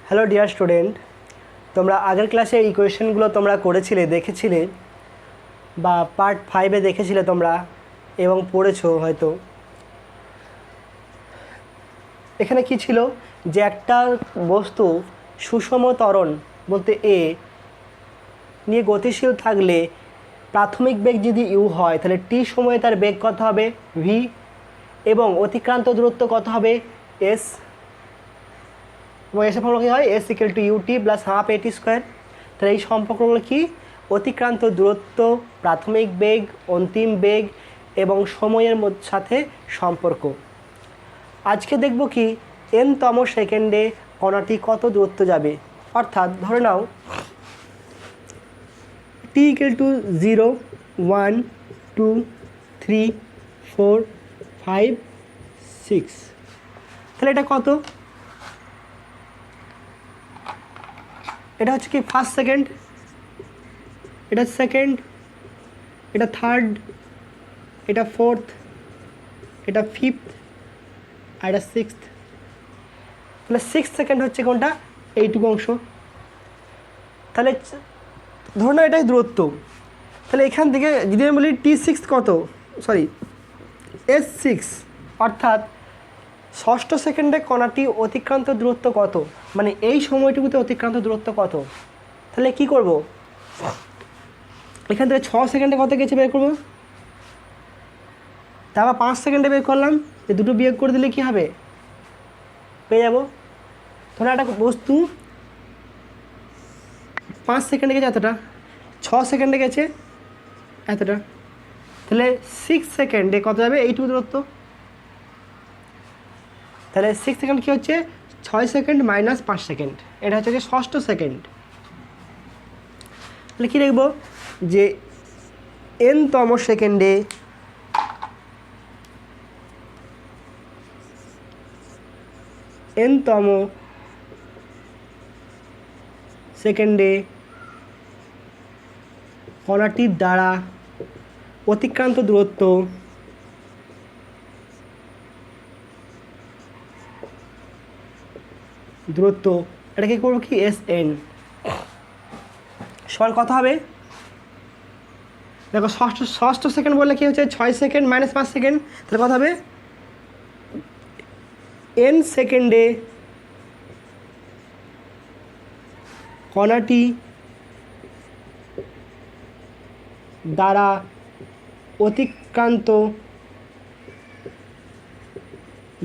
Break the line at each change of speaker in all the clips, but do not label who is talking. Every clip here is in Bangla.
হ্যালো ডিয়ার স্টুডেন্ট, তোমরা আগের ক্লাসে ইকুয়েশনগুলো তোমরা করেছিলে, দেখেছিলে বা পার্ট 5-এ দেখেছিলে তোমরা এবং পড়েছো হয়তো। এখানে কি ছিল যে একটা বস্তু সুষম ত্বরণ বলতে এ নিয়ে গতিশীল থাকলে প্রাথমিক বেগ যদি ইউ হয় তাহলে টি সময়ে তার বেগ কত হবে ভি এবং অতিক্রান্ত দূরত্ব কত হবে এস। এবং এসে ফর্মুলা কী হয় s equal to UT plus half এটি স্কোয়ার। তাহলে এই সম্পর্কগুলো কি অতিক্রান্ত দূরত্ব, প্রাথমিক বেগ, অন্তিম বেগ এবং সময়ের সাথে সম্পর্ক। আজকে দেখব কি এনতম সেকেন্ডে কণাটি কত দূরত্ব যাবে। অর্থাৎ ধরে নাও টি ইকুয়াল টু 0, 1, 2, 3, 4, 5, 6। তাহলে এটা কত? এটা হচ্ছে কি ফার্স্ট সেকেন্ড, এটা সেকেন্ড, এটা থার্ড, এটা ফোর্থ, এটা ফিফথ আর এটা সিক্সথ। তাহলে 6 সেকেন্ড হচ্ছে কোনটা এইটুকু অংশ। তাহলে ধরুন এটাই দূরত্ব। তাহলে এখান থেকে যদি আমি বলি T6 কত, সরি S6, অর্থাৎ ষষ্ঠ সেকেন্ডে কণাটি অতিক্রান্ত দূরত্ব কত, মানে এই সময়টুকুতে অতিক্রান্ত দূরত্ব কত। তাহলে কি করব, এখান থেকে 6 সেকেন্ডে কত গেছে বের করবো, তারপর 5 সেকেন্ডে বের করলাম, যে দুটো বিয়োগ করে দিলে কি হবে পেয়ে যাব। ধরো একটা বস্তু 5 সেকেন্ডে গেছে এতটা, 6 সেকেন্ডে গেছে এতটা, তাহলে 6 সেকেন্ডে কত যাবে এইটুকু দূরত্ব। তাহলে 6 সেকেন্ড কী হচ্ছে 6 সেকেন্ড মাইনাস 5 সেকেন্ড, এটা হচ্ছে ষষ্ঠ সেকেন্ড। তাহলে কী লিখব যে এনতম সেকেন্ডে এনতম সেকেন্ডে কণাটির দ্বারা অতিক্রান্ত দূরত্ব এটাকে করবো কি এস এন সমান কত হবে। দেখো ষষ্ঠ সেকেন্ড বললে কি হচ্ছে 6 সেকেন্ড মাইনাস 5 সেকেন্ড, তাহলে কত হবে এন সেকেন্ডে কণাটি দ্বারা অতিক্রান্ত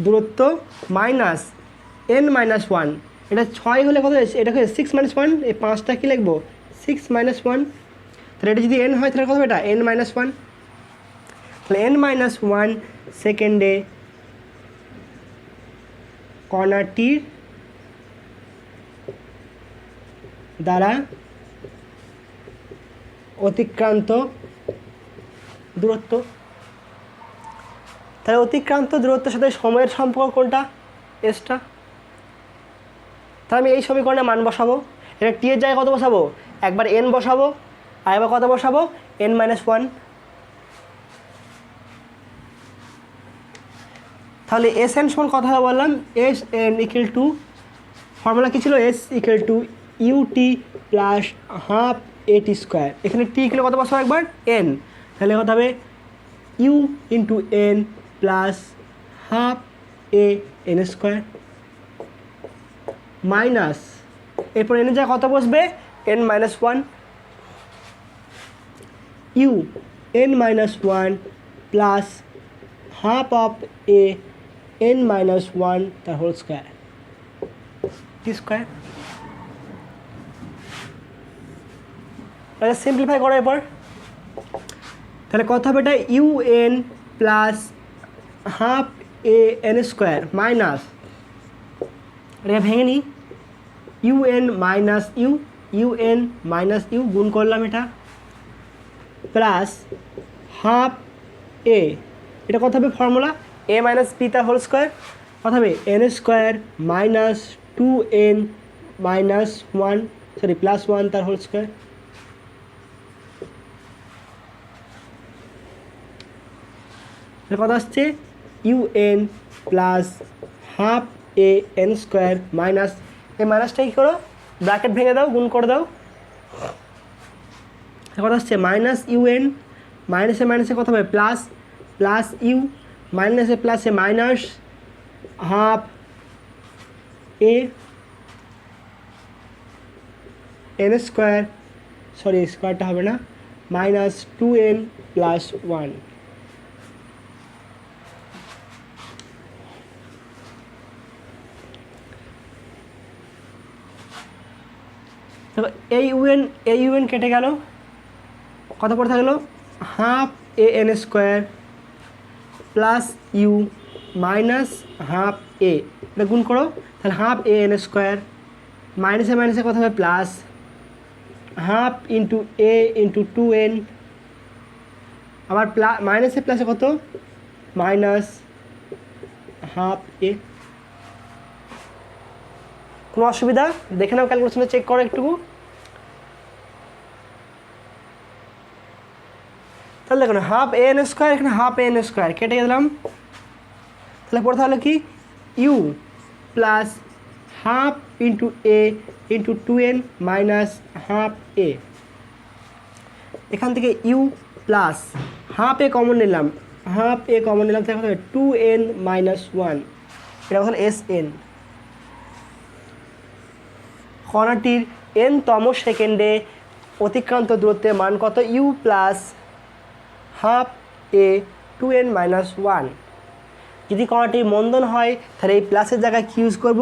দূরত্ব মাইনাস এন মাইনাস 1। এটা 6 হলে কত, এটাকে 6 মাইনাস 1, এই 5টা কী লিখবো 6 মাইনাস 1। তাহলে এটা যদি এন হয় তাহলে কত হবে এটা এন মাইনাস 1। তাহলে এন মাইনাস 1 সেকেন্ডে কণাটির দ্বারা অতিক্রান্ত দূরত্ব। তাহলে অতিক্রান্ত দূরত্বের সাথে সময়ের সম্পর্ক কোনটা এসটা। তাহলে আমি এই সমীকরণে মান বসাবো, এটা টি এর জায়গায় কত বসাবো, একবার এন বসাবো আর একবার কত বসাবো এন মাইনাস 1। তাহলে এস এন সমান কথা বললাম S N equal to formula কী ছিল S equal to UT plus half এটি স্কোয়ার। এখানে টি ইকুয়াল কত বসাবো একবার এন, তাহলে কত হবে u into n plus half A N square minus এরপর এনের জায়গায় কত বসবে n minus 1 u n minus 1 plus half of a n minus 1 তার হোল স্কোয়ার টি স্কোয়ার। তাহলে সিম্পলিফাই করার এরপর তাহলে কত হবে এটা u n plus half A N square minus এটা ভেঙে নিই u n minus u n minus u গুণ করলাম এটা প্লাস হাফ এ, এটা কত হবে ফর্মুলা এ মাইনাস বি তার হোল স্কোয়ার, কত হবে N square minus 2n minus 1 sorry plus 1 তার হোল স্কোয়ার। কত আসছে you n plus half A N square minus এই মাইনাসটা কী করো, ব্র্যাকেট ভেঙে দাও, গুণ করে দাও। কথা হচ্ছে মাইনাস ইউ এন, মাইনাসে মাইনাসে কত হবে প্লাস, প্লাস ইউ, মাইনাসে প্লাসে minus half A N square, sorry স্কোয়ারটা হবে না, মাইনাস 2n প্লাস 1। তো এই ইউএন কেটে গেল, কত পড়ে থাকলো half A N square plus U minus half এ, এটা গুণ করো, তাহলে হাফ এ এন স্কোয়ার, মাইনাসে মাইনাসে কত হবে plus half into A into 2n, আবার মাইনাসে প্লাসে কত মাইনাস হাফ এ। কোনো অসুবিধা? দেখে নাও ক্যালকুলেশনে, চেক করো একটু। তাহলে দেখুন হাফ এ এন স্কোয়ার, এখানে হাফ এ এন স্কোয়ার কেটে দিলাম, তাহলে পড়তে হলো কি U plus half into A into 2n minus half A. এখান থেকে U plus half A common নিলাম, হাফ এ কমন নিলাম, তাহলে কত হবে 2n মাইনাস 1, এটা হলো এস এন। কণাটির n তম সেকেন্ডে অতিক্রান্ত দূরত্বের মান কত, u plus half a 2n minus 1। যদি কণাটি মন্দন হয় তাহলে এই প্লাসের জায়গায় কী ইউজ করব,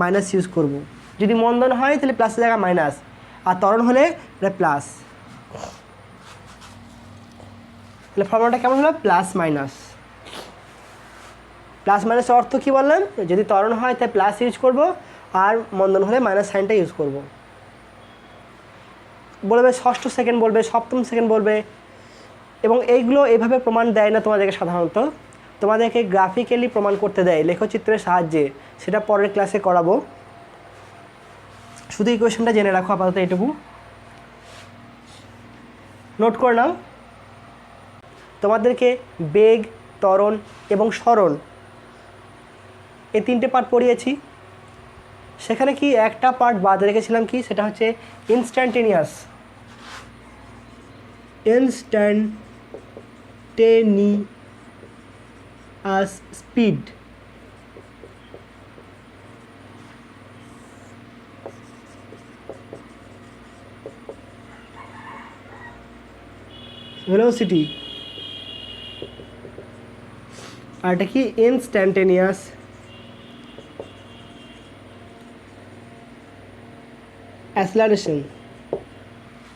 মাইনাস ইউজ করব। যদি মন্দন হয় তাহলে প্লাসের জায়গায় মাইনাস, আর ত্বরণ হলে এটা প্লাস। তাহলে ফর্মুলাটা কেমন হলো, প্লাস মাইনাস। প্লাস মাইনাসের অর্থ কী বললাম, যদি ত্বরণ হয় তাহলে প্লাস ইউজ করব, আর মন্দন হলে মাইনাস সাইনটা ইউজ করব। বলবে ষষ্ঠ সেকেন্ড বলবে, সপ্তম সেকেন্ড বলবে, এবং এইগুলো এইভাবে প্রমাণ দেয় না তোমাদেরকে, সাধারণত তোমাদেরকে গ্রাফিক্যালি প্রমাণ করতে দেয় লেখচিত্রের সাহায্যে, সেটা পরের ক্লাসে করাবো। শুধু এই কোয়েশনটা জেনে রাখো আপাতত, এইটুকু নোট করে নাও। তোমাদেরকে বেগ, ত্বরণ এবং সরণ এই তিনটে পার্ট পড়িয়েছি। সেখানে কি একটা পার্ট বাদ রেখেছিলাম, কি সেটা হচ্ছে ইনস্ট্যান্টেনিয়াস স্পিড। ভেলোসিটি, আর এটা কি ইনস্ট্যান্টেনিয়াস অ্যাসেলারেশন,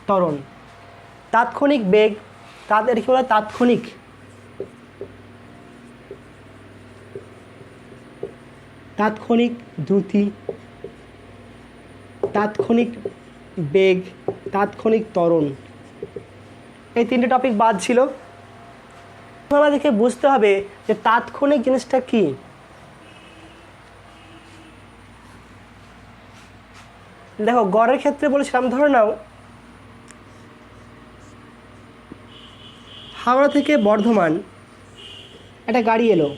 ত্বরণ। তাৎক্ষণিক বেগ, তাদের কি বলে তাৎক্ষণিক, তাৎক্ষণিক দ্রুতি, তাৎক্ষণিক বেগ, তাৎক্ষণিক ত্বরণ, এই তিনটে টপিক বাদ ছিল। আমাদেরকে বুঝতে হবে যে তাৎক্ষণিক জিনিসটা কি। দেখো গড়ের ক্ষেত্রে বলেছিলাম, ধরে নাও হাওড়া থেকে বর্ধমান একটা গাড়ি এলো,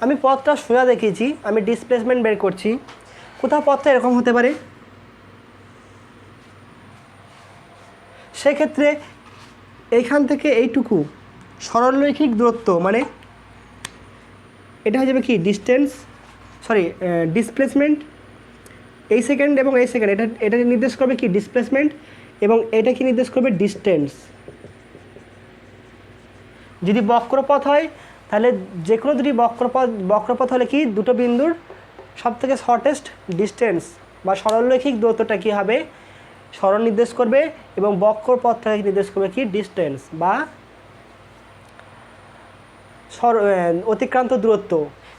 আমি পথটা সোজা দেখিয়েছি, আমি ডিসপ্লেসমেন্ট বের করছি, কোথাও পথটা এরকম হতে পারে, সেক্ষেত্রে এইখান থেকে এইটুকু সরলরৈখিক দূরত্ব, মানে এটা হয়ে যাবে কি ডিস্টেন্স, সরি ডিসপ্লেসমেন্ট, এই সেকেন্ড এবং এই সেকেন্ড, এটা নির্দেশ করবে কি ডিসপ্লেসমেন্ট, এবং এটা কি নির্দেশ করবে ডিস্টেন্স। যদি বক্রপথ হয় তাহলে যে কোনো দুটি বক্রপথ হলে কি দুটো বিন্দুর সবথেকে শর্টেস্ট ডিস্টেন্স বা সরলরৈখিক দূরত্বটা কী হবে, সরণ নির্দেশ করবে, এবং বক্রপথটাকে নির্দেশ করবে কি ডিস্টেন্স বা অতিক্রান্ত দূরত্ব।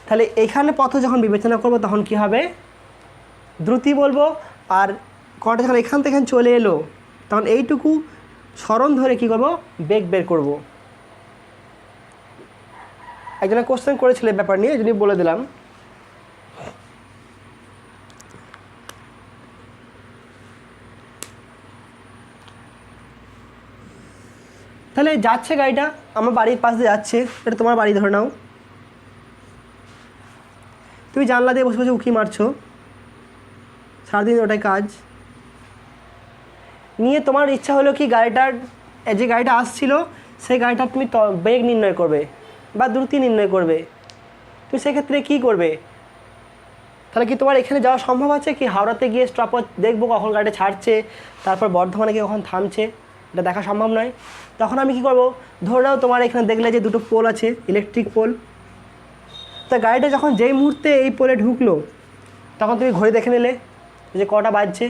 তাহলে এখানে পথ যখন বিবেচনা করব তখন কি হবে, দ্রুতি বলবো, আর কণাটা যখন এখান থেকে চলে এলো তখন এইটুকু সরণ ধরে কি করব, বেগ বের করব। একজনে কোশ্চেন করেছিল ব্যাপার নিয়ে, যদি বলে দিলাম। তাহলে যাচ্ছে গাড়িটা, আমার বাড়ির পাশ দিয়ে যাচ্ছে, এটা তোমার বাড়ি ধরে নাও, তুমি জানলা দিয়ে বসে বসে উঁকি মারছো, সারাদিন ওটাই কাজ। নিয়ে তোমার ইচ্ছা হলো কি গাড়িটার, যে গাড়িটা আসছিল সেই গাড়িটার তুমি বেগ নির্ণয় করবে বা দ্রুতি নির্ণয় করবে। তুমি সেক্ষেত্রে কী করবে? তাহলে কি তোমার এখানে যাওয়া সম্ভব আছে কি? হাওড়াতে গিয়ে স্টপওয়াচ দেখবো কখন গাড়িটা ছাড়ছে, তারপর বর্ধমানে গিয়ে কখন থামছে, এটা দেখা সম্ভব নয়। তখন আমি কি করব, ধরে নাও তোমার এখানে দেখলে যে দুটো পোল আছে, ইলেকট্রিক পোল। তা গাড়িটা যখন যেই মুহূর্তে এই পোলে ঢুকলো তখন তুমি ঘড়ি দেখে নিলে যে কটা বাজছে,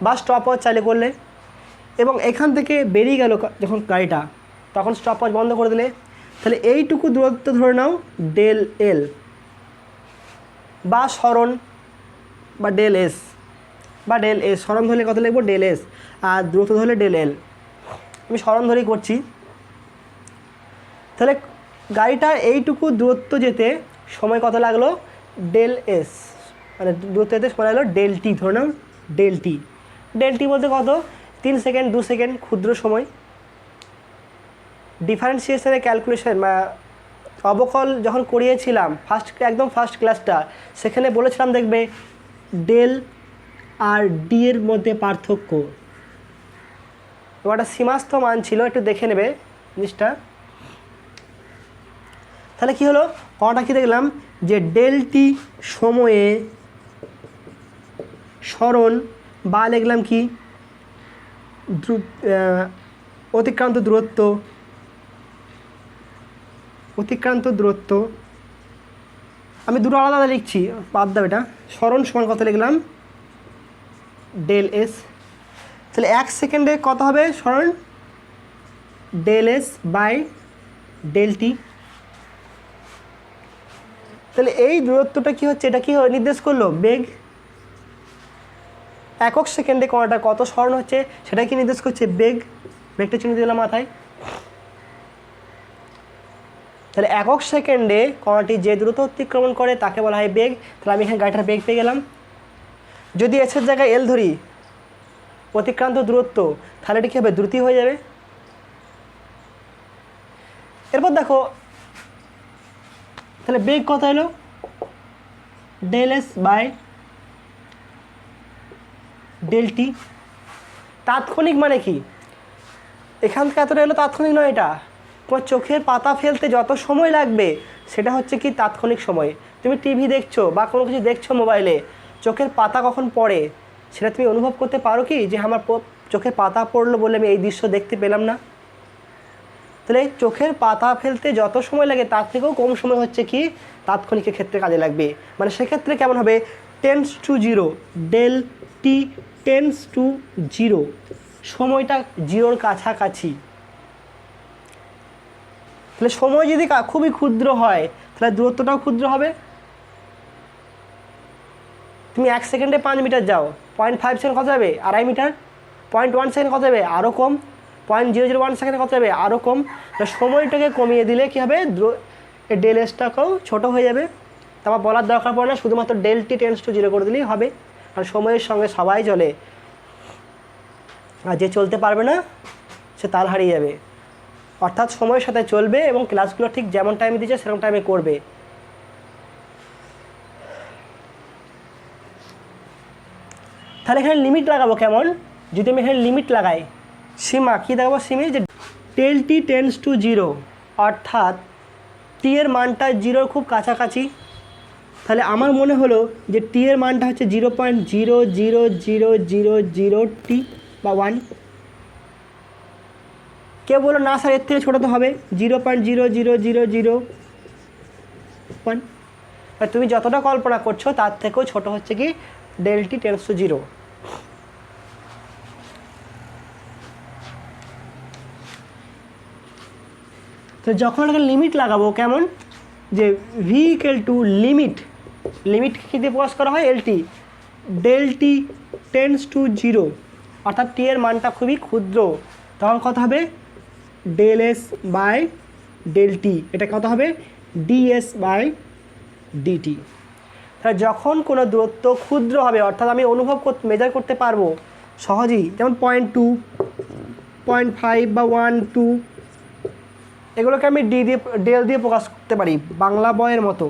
বা স্টপওয়াচ চালু করলে, এবং এখান থেকে বেরিয়ে গেল যখন গাড়িটা, তখন স্টপওয়াচ বন্ধ করে দিলে। তাহলে এইটুকু দূরত্ব ধরে নাও ডেল এল, বা সরণ, বা ডেল এস, বা ডেল এস। সরণ ধরলে কত লিখবো? Del S. আর দূরত্ব ধরলে ডেল এল। আমি সরণ ধরেই করছি। তাহলে গাড়িটার এইটুকু দূরত্ব যেতে সময় কত লাগলো? ডেল এস, মানে দূরত্ব যেতে সময় লাগলো ডেল টি, ধরে নাও ডেল টি। ডেল টি বলতে কত? 3 সেকেন্ড 2 সেকেন্ড, ক্ষুদ্র সময়। ডিফারেন্সিয়েশনের ক্যালকুলেশন বা অবকল যখন করিয়েছিলাম একদম ফার্স্ট ক্লাসটা, সেখানে বলেছিলাম দেখবে ডেল আর ডি এর মধ্যে পার্থক্য, একটা সীমাস্থ মান ছিল, একটু দেখে নেবে জিনিসটা। তাহলে কি হলো, কটা কি দেখলাম যে ডেল টি সময়ে সরণ, বা লিখলাম কি অতিক্রান্ত দূরত্ব, অতিক্রান্ত দূরত্ব। আমি দুটো আলাদা আলাদা লিখছি, বাদ দাও এটা। সরণ সমান কত লিখলাম? Del s. তাহলে 1 সেকেন্ডে কত হবে সরণ? Del S by del t. তাহলে এই দূরত্বটা কি হচ্ছে, এটা কি নির্দেশ করলো? বেগ। একক সেকেন্ডে কোনটা কত সরণ হচ্ছে সেটা কি নির্দেশ করছে? বেগ। বেগটা চিহ্ন দিলাম মাথায়। তাহলে একক সেকেন্ডে কণাটি যে দ্রুত অতিক্রমণ করে তাকে বলা হয় বেগ। তাহলে আমি এখানে গাড়িটার বেগ পেয়ে গেলাম। যদি এসের জায়গায় এল ধরি, অতিক্রান্ত দূরত্ব, তাহলে এটি কী হবে? দ্রুতি হয়ে যাবে। এরপর দেখো তাহলে বেগ কত এলো? Del S by del t. তাৎক্ষণিক মানে কি? এখান থেকে এতটা এলো তাৎক্ষণিক নয়, এটা তোমার চোখের পাতা ফেলতে যত সময় লাগবে সেটা হচ্ছে কি তাৎক্ষণিক সময়। তুমি টিভি দেখছো বা কোনো কিছু দেখছো মোবাইলে, চোখের পাতা কখন পড়ে সেটা তুমি অনুভব করতে পারো কি, যে আমার চোখের পাতা পড়লো বলে আমি এই দৃশ্য দেখতে পেলাম না? তাহলে চোখের পাতা ফেলতে যত সময় লাগে তার থেকেও কম সময় হচ্ছে কি তাৎক্ষণিকের ক্ষেত্রে কাজে লাগবে। মানে সেক্ষেত্রে কেমন হবে? Tends to zero, del T tends to zero, সময়টা জিরোর কাছাকাছি। তাহলে সময় যদি খুবই ক্ষুদ্র হয় তাহলে দূরত্বটাও ক্ষুদ্র হবে। তুমি 1 সেকেন্ডে 5 মিটার যাও, 0.5 সেকেন্ড কত যাবে? 2.5 মিটার। 0.1 সেকেন্ড কত যাবে? আরও কম। 0.001 সেকেন্ডে কত যাবে? আরও কম। সময়টাকে কমিয়ে দিলে কী হবে? ডেল এসটাকেও ছোটো হয়ে যাবে। তারপর বলার দরকার পড়ে না, শুধুমাত্র del T tends to zero করে দিলেই হবে। আর সময়ের সঙ্গে সবাই চলে, আর যে চলতে পারবে না সে তাল হারিয়ে যাবে। অর্থাৎ সময়ের সাথে চলবে এবং ক্লাসগুলো ঠিক যেমন টাইমে দিচ্ছে সেরকম টাইমে করবে। তাহলে এখানে লিমিট লাগাবো কেমন? যদি আমি এখানে লিমিট লাগাই, সীমা কী দেখাবো? সীমা যে del T tends to zero, অর্থাৎ টি এর মানটা জিরোর খুব কাছাকাছি। তাহলে আমার মনে হলো যে টি এর মানটা হচ্ছে 0.00000 বা 1। কেউ বলো না স্যার এর থেকে ছোটো তো হবে, 0.00001। আর তুমি যতটা কল্পনা করছো তার থেকেও ছোট হচ্ছে কি del T tends to zero. তো যখন একটা লিমিট লাগাবো কেমন, যে V equal to limit, limit কী দিয়ে প্রকাশ করা হয়? LT, del T tends to zero, অর্থাৎ টি এর মানটা খুবই ক্ষুদ্র, তখন কত হবে? ডেল এস বাই ডেল টি। এটা কত হবে? DS by DT. তাহলে যখন কোনো দূরত্ব ক্ষুদ্র হবে, অর্থাৎ আমি অনুভব মেজার করতে পারবো সহজেই, যেমন 0.2, 0.5 বা 1, 2, এগুলোকে আমি ডেল দিয়ে প্রকাশ করতে পারি, বাংলা বইয়ের মতো।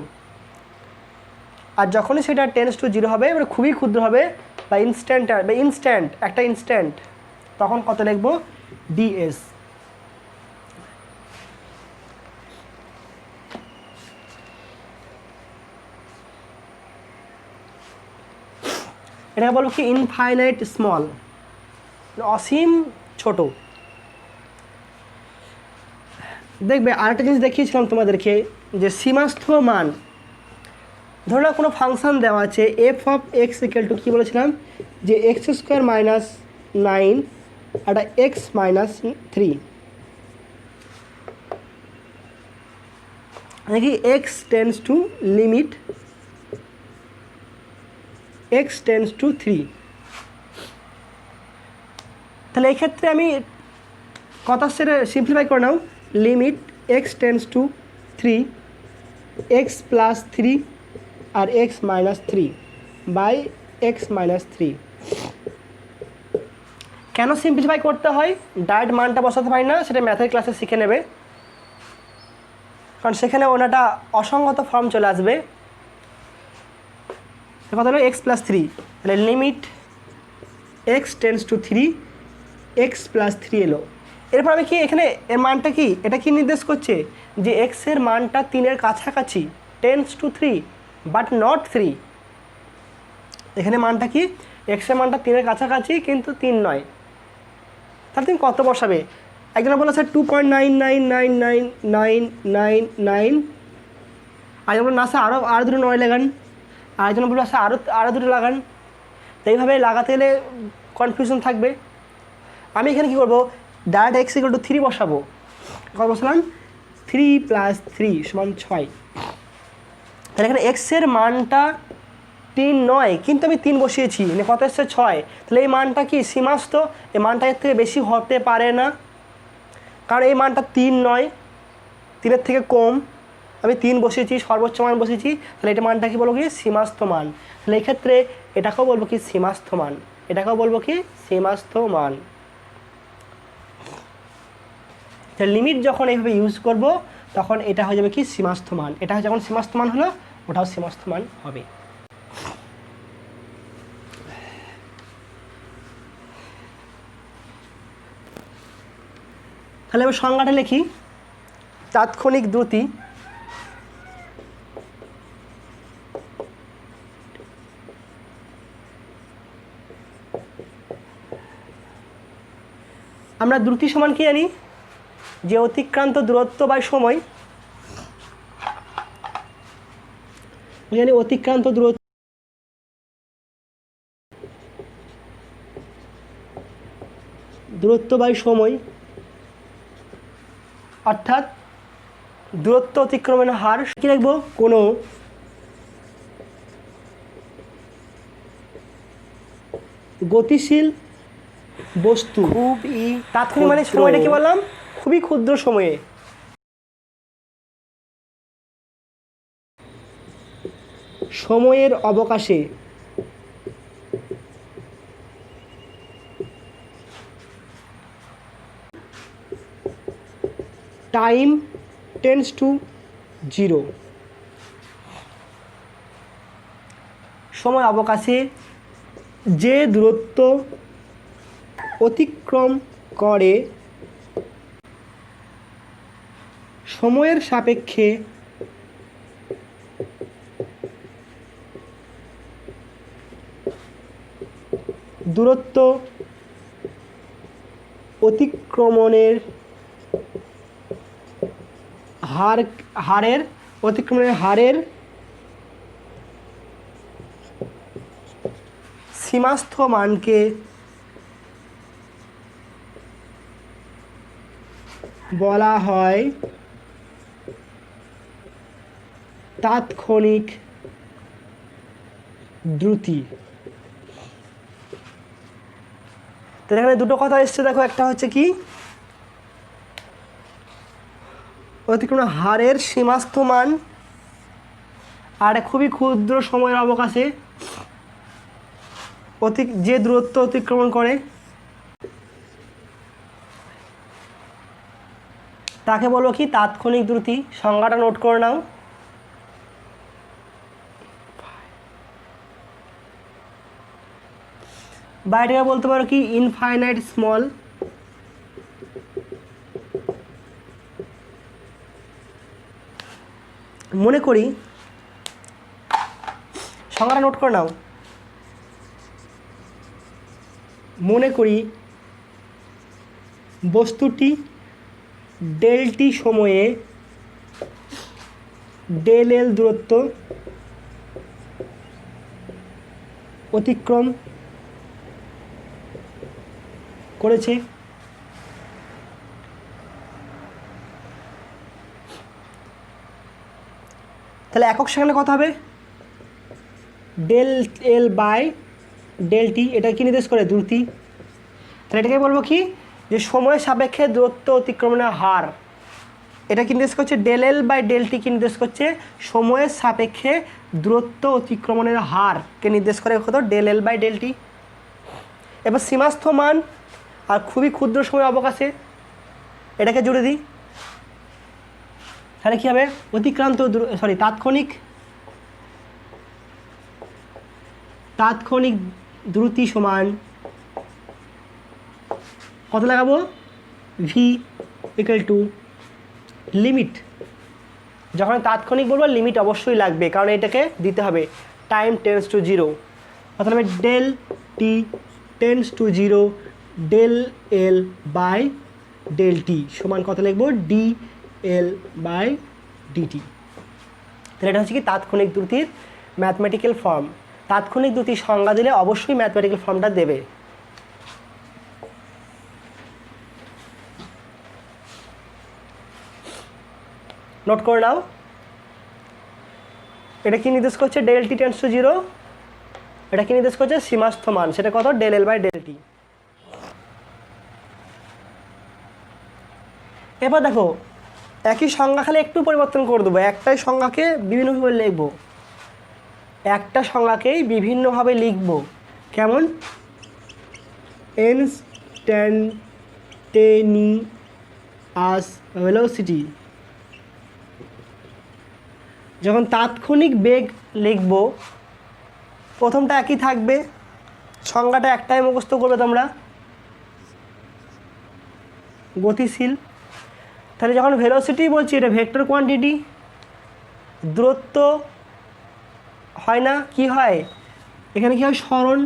আর যখনই সেটা টেন্স টু জিরো হবে মানে খুবই ক্ষুদ্র হবে বা ইনস্ট্যান্ট একটা ইনস্ট্যান্ট, তখন কত লিখবো? ডিএস। এটাকে বলবো কি ইনফাইনাইট স্মল, অসীম ছোট। দেখবে আরেকটা জিনিস দেখিয়েছিলাম তোমাদেরকে যে সীমাস্থ মান, ধরো না কোনো ফাংশন দেওয়া আছে F of X equal to কী বলেছিলাম যে এক্স স্কোয়ার মাইনাস 9 আর এক্স মাইনাস 3, দেখি X tends to limit X tends to 3। তাহলে এই ক্ষেত্রে আমি কথা সেটা সিম্পলিফাই করে নাও, limit X tends to 3 X plus 3 আর X minus 3 by X minus 3। কেন সিম্পলিফাই করতে হয়? ডাইরেক্ট মানটা বসাতে পারি না, সেটা ম্যাথের ক্লাসে শিখে নেবে, কারণ সেখানে ওনাটা অসংগত ফর্ম চলে আসবে। কথা হলো এক্স প্লাস 3, তাহলে limit X tends to 3 X plus 3 এলো। এরপর আমি কি এখানে এর মানটা কি, এটা কি নির্দেশ করছে যে এক্সের মানটা 3-এর কাছাকাছি, টেন্স টু 3 বাট নট 3। এখানে মানটা কি, এক্সের মানটা 3-এর কাছাকাছি কিন্তু 3 নয়। তাহলে তুমি কত বসাবে? একজনে বলেছে 2.9999999, আরেকজন বলল না স্যার আরও দুটো 9 লাগান, আরেকজন বলল স্যার আরও দুটো লাগান। তো এইভাবে লাগাতে গেলে কনফিউশন থাকবে। আমি এখানে কী করবো, ডাইরেক্ট এক্স ইকুয়াল টু 3 বসাবো। কত বসালাম? 3 + 3 = 6। তাহলে এখানে এক্সের মানটা 3 নয় কিন্তু আমি 3 বসিয়েছি, মানে কত এসছে 6। তাহলে এই মানটা কি সীমাস্থ, এই মানটা এর থেকে বেশি হতে পারে না, কারণ এই মানটা 3 নয়, 3-এর থেকে কম। আমি 3 বসিয়েছি, সর্বোচ্চ মান বসিয়েছি, তাহলে এটা মানটা কি বলবো কি সীমাস্থ মান। তাহলে এই ক্ষেত্রে এটাকেও বলবো কি সীমাস্থ মান, এটাকেও বলবো কি সীমাস্থ মান। তাহলে লিমিট যখন এইভাবে ইউজ করব তখন এটা হয়ে যাবে কি সীমাস্থ মান, এটা যখন সীমাস্থ মান হলো ওটাও সীমাস্থ মান হবে। তাহলে এবার সংজ্ঞাটা লিখি, তাৎক্ষণিক দ্রুতি। আমরা দ্রুতি সমান কি জানি, যে অতিক্রান্ত দূরত্ব বাই সময়, জানি অতিক্রান্ত দূরত্ব বাই সময়, অর্থাৎ দূরত্ব অতিক্রমণের হার। কি লিখব, কোনো গতিশীল বস্তু খুবই তাৎক্ষণিক, মানে সময়টা কি বললাম, খুবই ক্ষুদ্র সময়ে সময়ের অবকাশে টাইম টেন্স টু 0, সময় অবকাশে যে দূরত্ব অতিক্রম করে সময়ের সাপেক্ষে দূরত্ব অতিক্রমণের হারের সীমাস্থ মানকে বলা হয় তাৎক্ষণিক দ্রুতি। তো এখানে দুটো কথা এসছে, দেখো একটা হচ্ছে কি অতিক্রমণ হারের সীমাস্থ মান, আর খুবই ক্ষুদ্র সময়ের অবকাশে যে দূরত্ব অতিক্রমণ করে তাকে বলবো কি তাৎক্ষণিক দ্রুতি। সংজ্ঞাটা নোট করে নাও। বা এটাকে বলতে পারো কি ইনফাইনাইট স্মল। মনে করি সংজ্ঞাটা নোট করে নাও। মনে করি বস্তুটি ডেল টি সময়ে ডেল এল দূরত্ব অতিক্রম করেছে। তাহলে একক সেকেন্ডে কত হবে? ডেল এল বাই ডেল টি। এটা কি নির্দেশ করে? দ্রুতি। তাহলে এটাকে বলবো কি, যে সময়ের সাপেক্ষে দূরত্ব অতিক্রমণের হার। এটা কি নির্দেশ করছে? Del l by del t কি নির্দেশ করছে? সময়ের সাপেক্ষে দূরত্ব অতিক্রমণের হারকে নির্দেশ করে কত? Del l by del t. এবার সীমাস্থ মান আর খুবই ক্ষুদ্র সময় অবকাশে এটাকে জুড়ে দিই, তাহলে কী হবে? অতিক্রান্ত তাৎক্ষণিক দ্রুতি সমান কত লাগাবো? V equal to limit. যখন তাৎক্ষণিক বলবো লিমিট অবশ্যই লাগবে, কারণ এটাকে দিতে হবে টাইম টেন্স টু জিরো। অর্থাৎ হবে del T tends to zero del l by del t সমান কত লিখবো? D l by DT. তাহলে এটা হচ্ছে কি তাৎক্ষণিক দ্রুতির ম্যাথমেটিক্যাল ফর্ম। তাৎক্ষণিক দ্রুতির সংজ্ঞা দিলে অবশ্যই ম্যাথমেটিক্যাল ফর্মটা দেবে। নোট করে নাও। এটা কি নির্দেশ করছে? Del T tends to zero. এটা কি নির্দেশ করছে? সীমাস্থ মান, সেটা কত? Del l by del t. এবার দেখো একই সংজ্ঞা খালি একটু পরিবর্তন করে দেবো। একটাই সংজ্ঞাকে বিভিন্নভাবে লিখব, একটা সংজ্ঞাকেই বিভিন্নভাবে লিখব। কেমন? Instantaneous velocity. যখন তাৎক্ষণিক বেগ লিখব প্রথমটা একই থাকবে, সংজ্ঞাটা একটাই মুখস্থ করবে তোমরা, গতিশীল। তাহলে যখন ভেলোসিটি বলছি এটা ভেক্টর কোয়ান্টিটি, দূরত্ব হয় না, কি হয় এখানে? কি হয়? সরণ।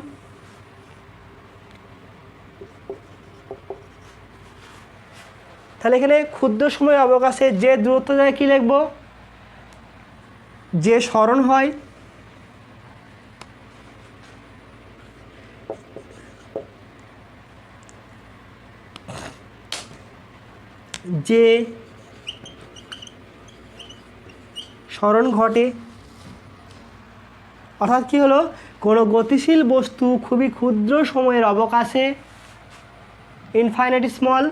তাহলে এখানে ক্ষুদ্র সময় অবকাশে যে দূরত্ব যায় কী লিখব? যে সরণ হয়। যে সরণ ঘটে। অর্থাৎ কী হলো? কোনো গতিশীল বস্তু খুবই ক্ষুদ্র সময়ের অবকাশে ইনফাইনাইট স্মল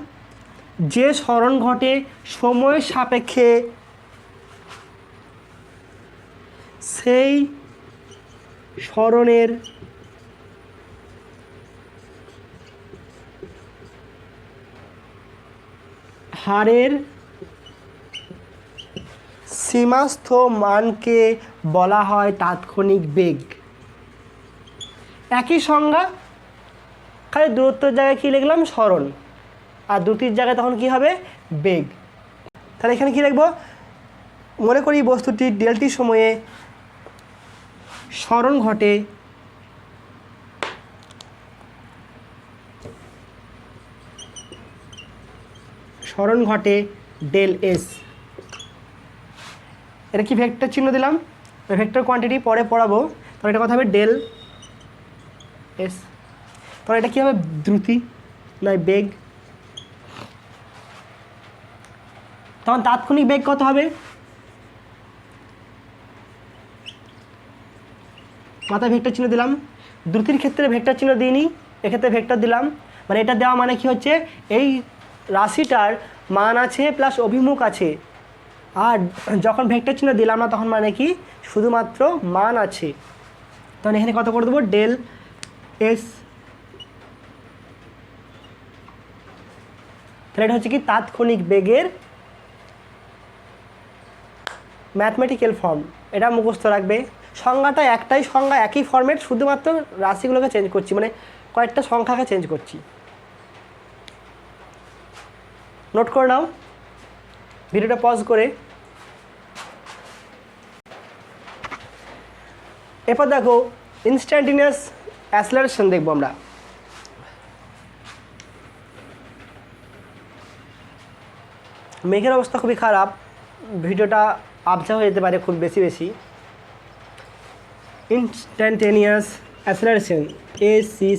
যে সরণ ঘটে সময়ের সাপেক্ষে সেই সরণের হারের সীমাস্থ মানকে বলা হয় তাৎক্ষণিক বেগ। একই সংজ্ঞা, খালি দূরত্বের জায়গায় কী লিখলাম? সরণ। আর দ্রুতির জায়গায় তখন কি হবে? বেগ। তাহলে এখানে কী লিখব? মনে করি বস্তুটি ডেলটি সময়ে সরণ ঘটে ডেল এস। এটা কি ভেক্টর চিহ্ন দিলাম, ভেক্টর কোয়ান্টিটি পরে পড়াবো। তাহলে এটা কথা হবে ডেল এস। তাহলে এটা কী হবে? দ্রুতি নয় বেগ। তখন তাৎক্ষণিক বেগ কত হবে? মাথায় ভেক্টর চিহ্ন দিলাম। দ্রুতির ক্ষেত্রে ভেক্টর চিহ্ন দিইনি, এক্ষেত্রে ভেক্টর দিলাম। মানে এটা দেওয়া মানে কি হচ্ছে? এই রাশিটার মান আছে প্লাস অভিমুখ আছে, আর যখন ভেক্টর চিহ্ন দিলাম না তখন মানে কি? শুধুমাত্র মান আছে। তখন এখানে কত করে দেবো? Del s. তাহলে এটা হচ্ছে কি তাৎক্ষণিক বেগের ম্যাথমেটিক্যাল ফর্ম। এটা মুখস্থ রাখবে। সংজ্ঞাটা একটাই সংজ্ঞা, একই ফর্মেট, শুধুমাত্র রাশিগুলোকে চেঞ্জ করছি, মানে কয়েকটা সংখ্যাকে চেঞ্জ করছি, নোট করে নাও ভিডিওটা পজ করে। এরপর দেখো ইনস্ট্যান্টেনিয়াস অ্যাসেলারেশন দেখবো আমরা। মেঘের অবস্থা খুবই খারাপ, ভিডিওটা আবছা হয়ে যেতে পারে খুব বেশি। ইনস্ট্যান্টেনিয়াস অ্যাসেলারেশন, ACCELERATION,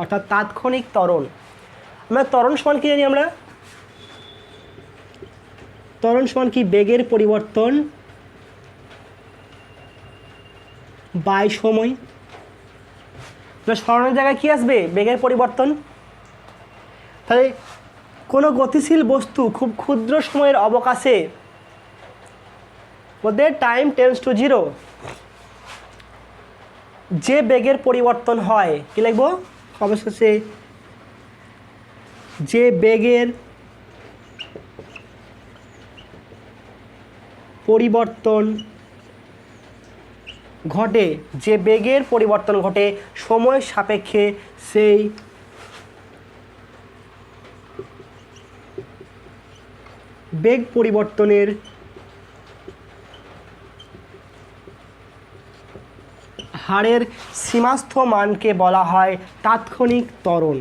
অর্থাৎ তাৎক্ষণিক ত্বরণ। আমরা ত্বরণ সমান কি জানি? আমরা ত্বরণ সমান কি? বেগের পরিবর্তন বাই সময়। সরণের জায়গায় কি আসবে? বেগের পরিবর্তন। তাহলে কোনো গতিশীল বস্তু খুব ক্ষুদ্র সময়ের অবকাশে মধ্যে টাইম টেন্ডস টু 0 যে বেগের পরিবর্তন হয়, কি লিখব? অবশেষে যে বেগের পরিবর্তন ঘটে, যে বেগের পরিবর্তন ঘটে সময় সাপেক্ষে, সেই বেগ পরিবর্তনের হারের সীমাস্থ মানকে বলা হয় তাৎক্ষণিক ত্বরণ।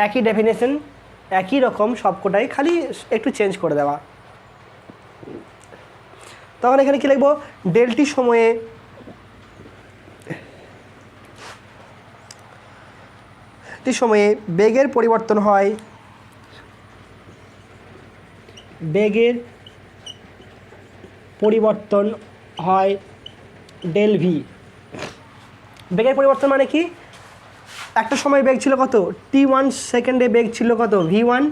একই ডেফিনেশন, একই রকম সবকটাই, খালি একটু চেঞ্জ করে দেওয়া। তখন এখানে কি লিখব? ডেলটি সময়ে বেগের পরিবর্তন হয়, বেগের পরিবর্তন হয় ডেল ভি। বেগের পরিবর্তন মানে কি? একটা সময় বেগ ছিল কত? t1 সেকেন্ডে বেগ ছিল কত? v1।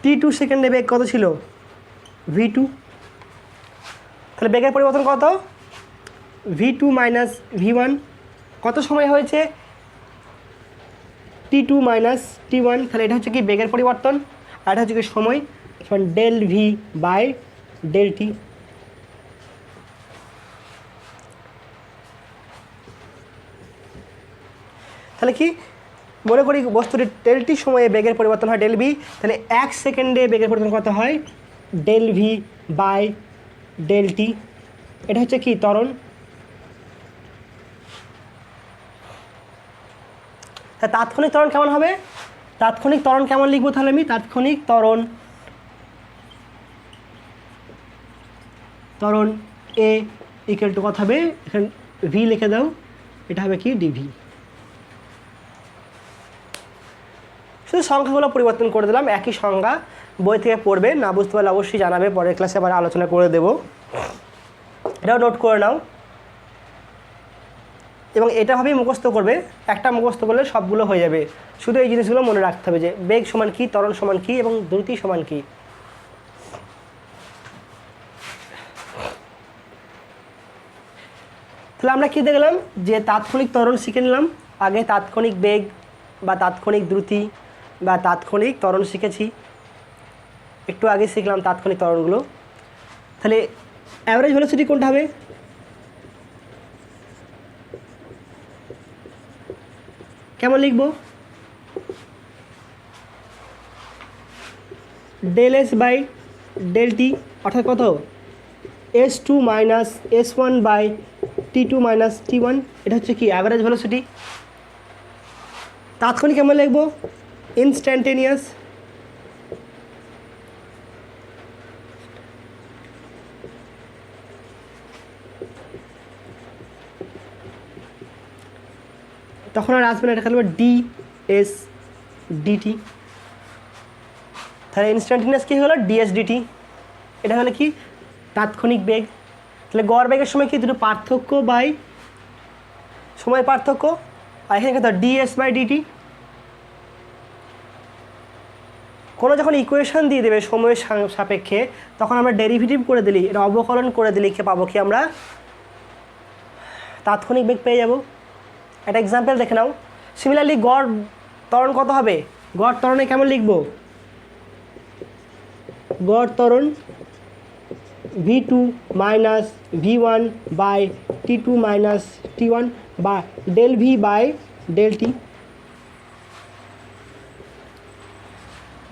t2 সেকেন্ডে বেগ কত ছিল? v2। তাহলে বেগের পরিবর্তন কত? v2 minus v1। কত সময় হয়েছে? t2 minus t1। তাহলে এটা হচ্ছে কি বেগের পরিবর্তন, আর এটা হচ্ছে কি সময়, del V by del t. তাহলে কি মনে করি বস্তুটি ডেল টি সময়ে বেগের পরিবর্তন হয় ডেল ভি, তাহলে 1 সেকেন্ডে বেগের পরিবর্তন কত হয়? ডেল ভি বাই ডেল টি। এটা হচ্ছে কি ত্বরণ। তা তাৎক্ষণিক ত্বরণ কেমন হবে? তাৎক্ষণিক ত্বরণ কেমন লিখবো তাহলে আমি? তাৎক্ষণিক ত্বরণ এ ইকুয়াল টু কত হবে? এখানে ভি লিখে দাও, এটা হবে কি ডিভি। শুধু সংখ্যাগুলো পরিবর্তন করে দিলাম, একই সংজ্ঞা, বই থেকে পড়বে, না বুঝতে পারলে অবশ্যই জানাবে, পরের ক্লাসে আবার আলোচনা করে দেব। এটাও নোট করে নাও এবং এটা ভাবেই মুখস্থ করবে। একটা মুখস্থ করলে সবগুলো হয়ে যাবে। শুধু এই জিনিসগুলো মনে রাখতে হবে যে বেগ সমান কি, ত্বরণ সমান কি এবং দ্রুতি সমান কি। তাহলে আমরা কি দেখলাম? যে তাৎক্ষণিক ত্বরণ শিখে নিলাম। আগে তাৎক্ষণিক বেগ বা তাৎক্ষণিক দ্রুতি বা তাৎক্ষণিক ত্বরণ শিখেছি, একটু আগে শিখলাম তাৎক্ষণিক ত্বরণগুলো। তাহলে অ্যাভারেজ ভেলোসিটি কোনটা হবে? কেমন লিখব? Del S by del t, অর্থাৎ কত? S2 minus S1 by T2 minus T1। এটা হচ্ছে কি অ্যাভারেজ ভেলোসিটি। তাৎক্ষণিক কেমন লিখব? ইনস্ট্যান্টেনিয়াস। তখন আর আসবে না, এটা খেলবে ডিএস ডিটি। তাহলে ইনস্ট্যান্টেনিয়াস কী হলো? Ds dt. এটা হলো কি তাৎক্ষণিক বেগ। তাহলে গড় বেগের সময় কি দুটো পার্থক্য বাই সময়ের পার্থক্য, আর এখানে কত? Ds by dt. কোনো যখন ইকুয়েশন দিয়ে দেবে সময়ের সাপেক্ষে, তখন আমরা ডেরিভেটিভ করে দিলি, এটা অবকলন করে দিলি, কে পাবো কি আমরা? তাৎক্ষণিক বেগ পেয়ে যাব। একটা এক্সাম্পল দেখে নাও। সিমিলারলি গড় ত্বরণ কত হবে? গড় ত্বরণে কেমন লিখব? গড় ত্বরণ v2 minus v1 by t2 minus t1 বা del V by del T.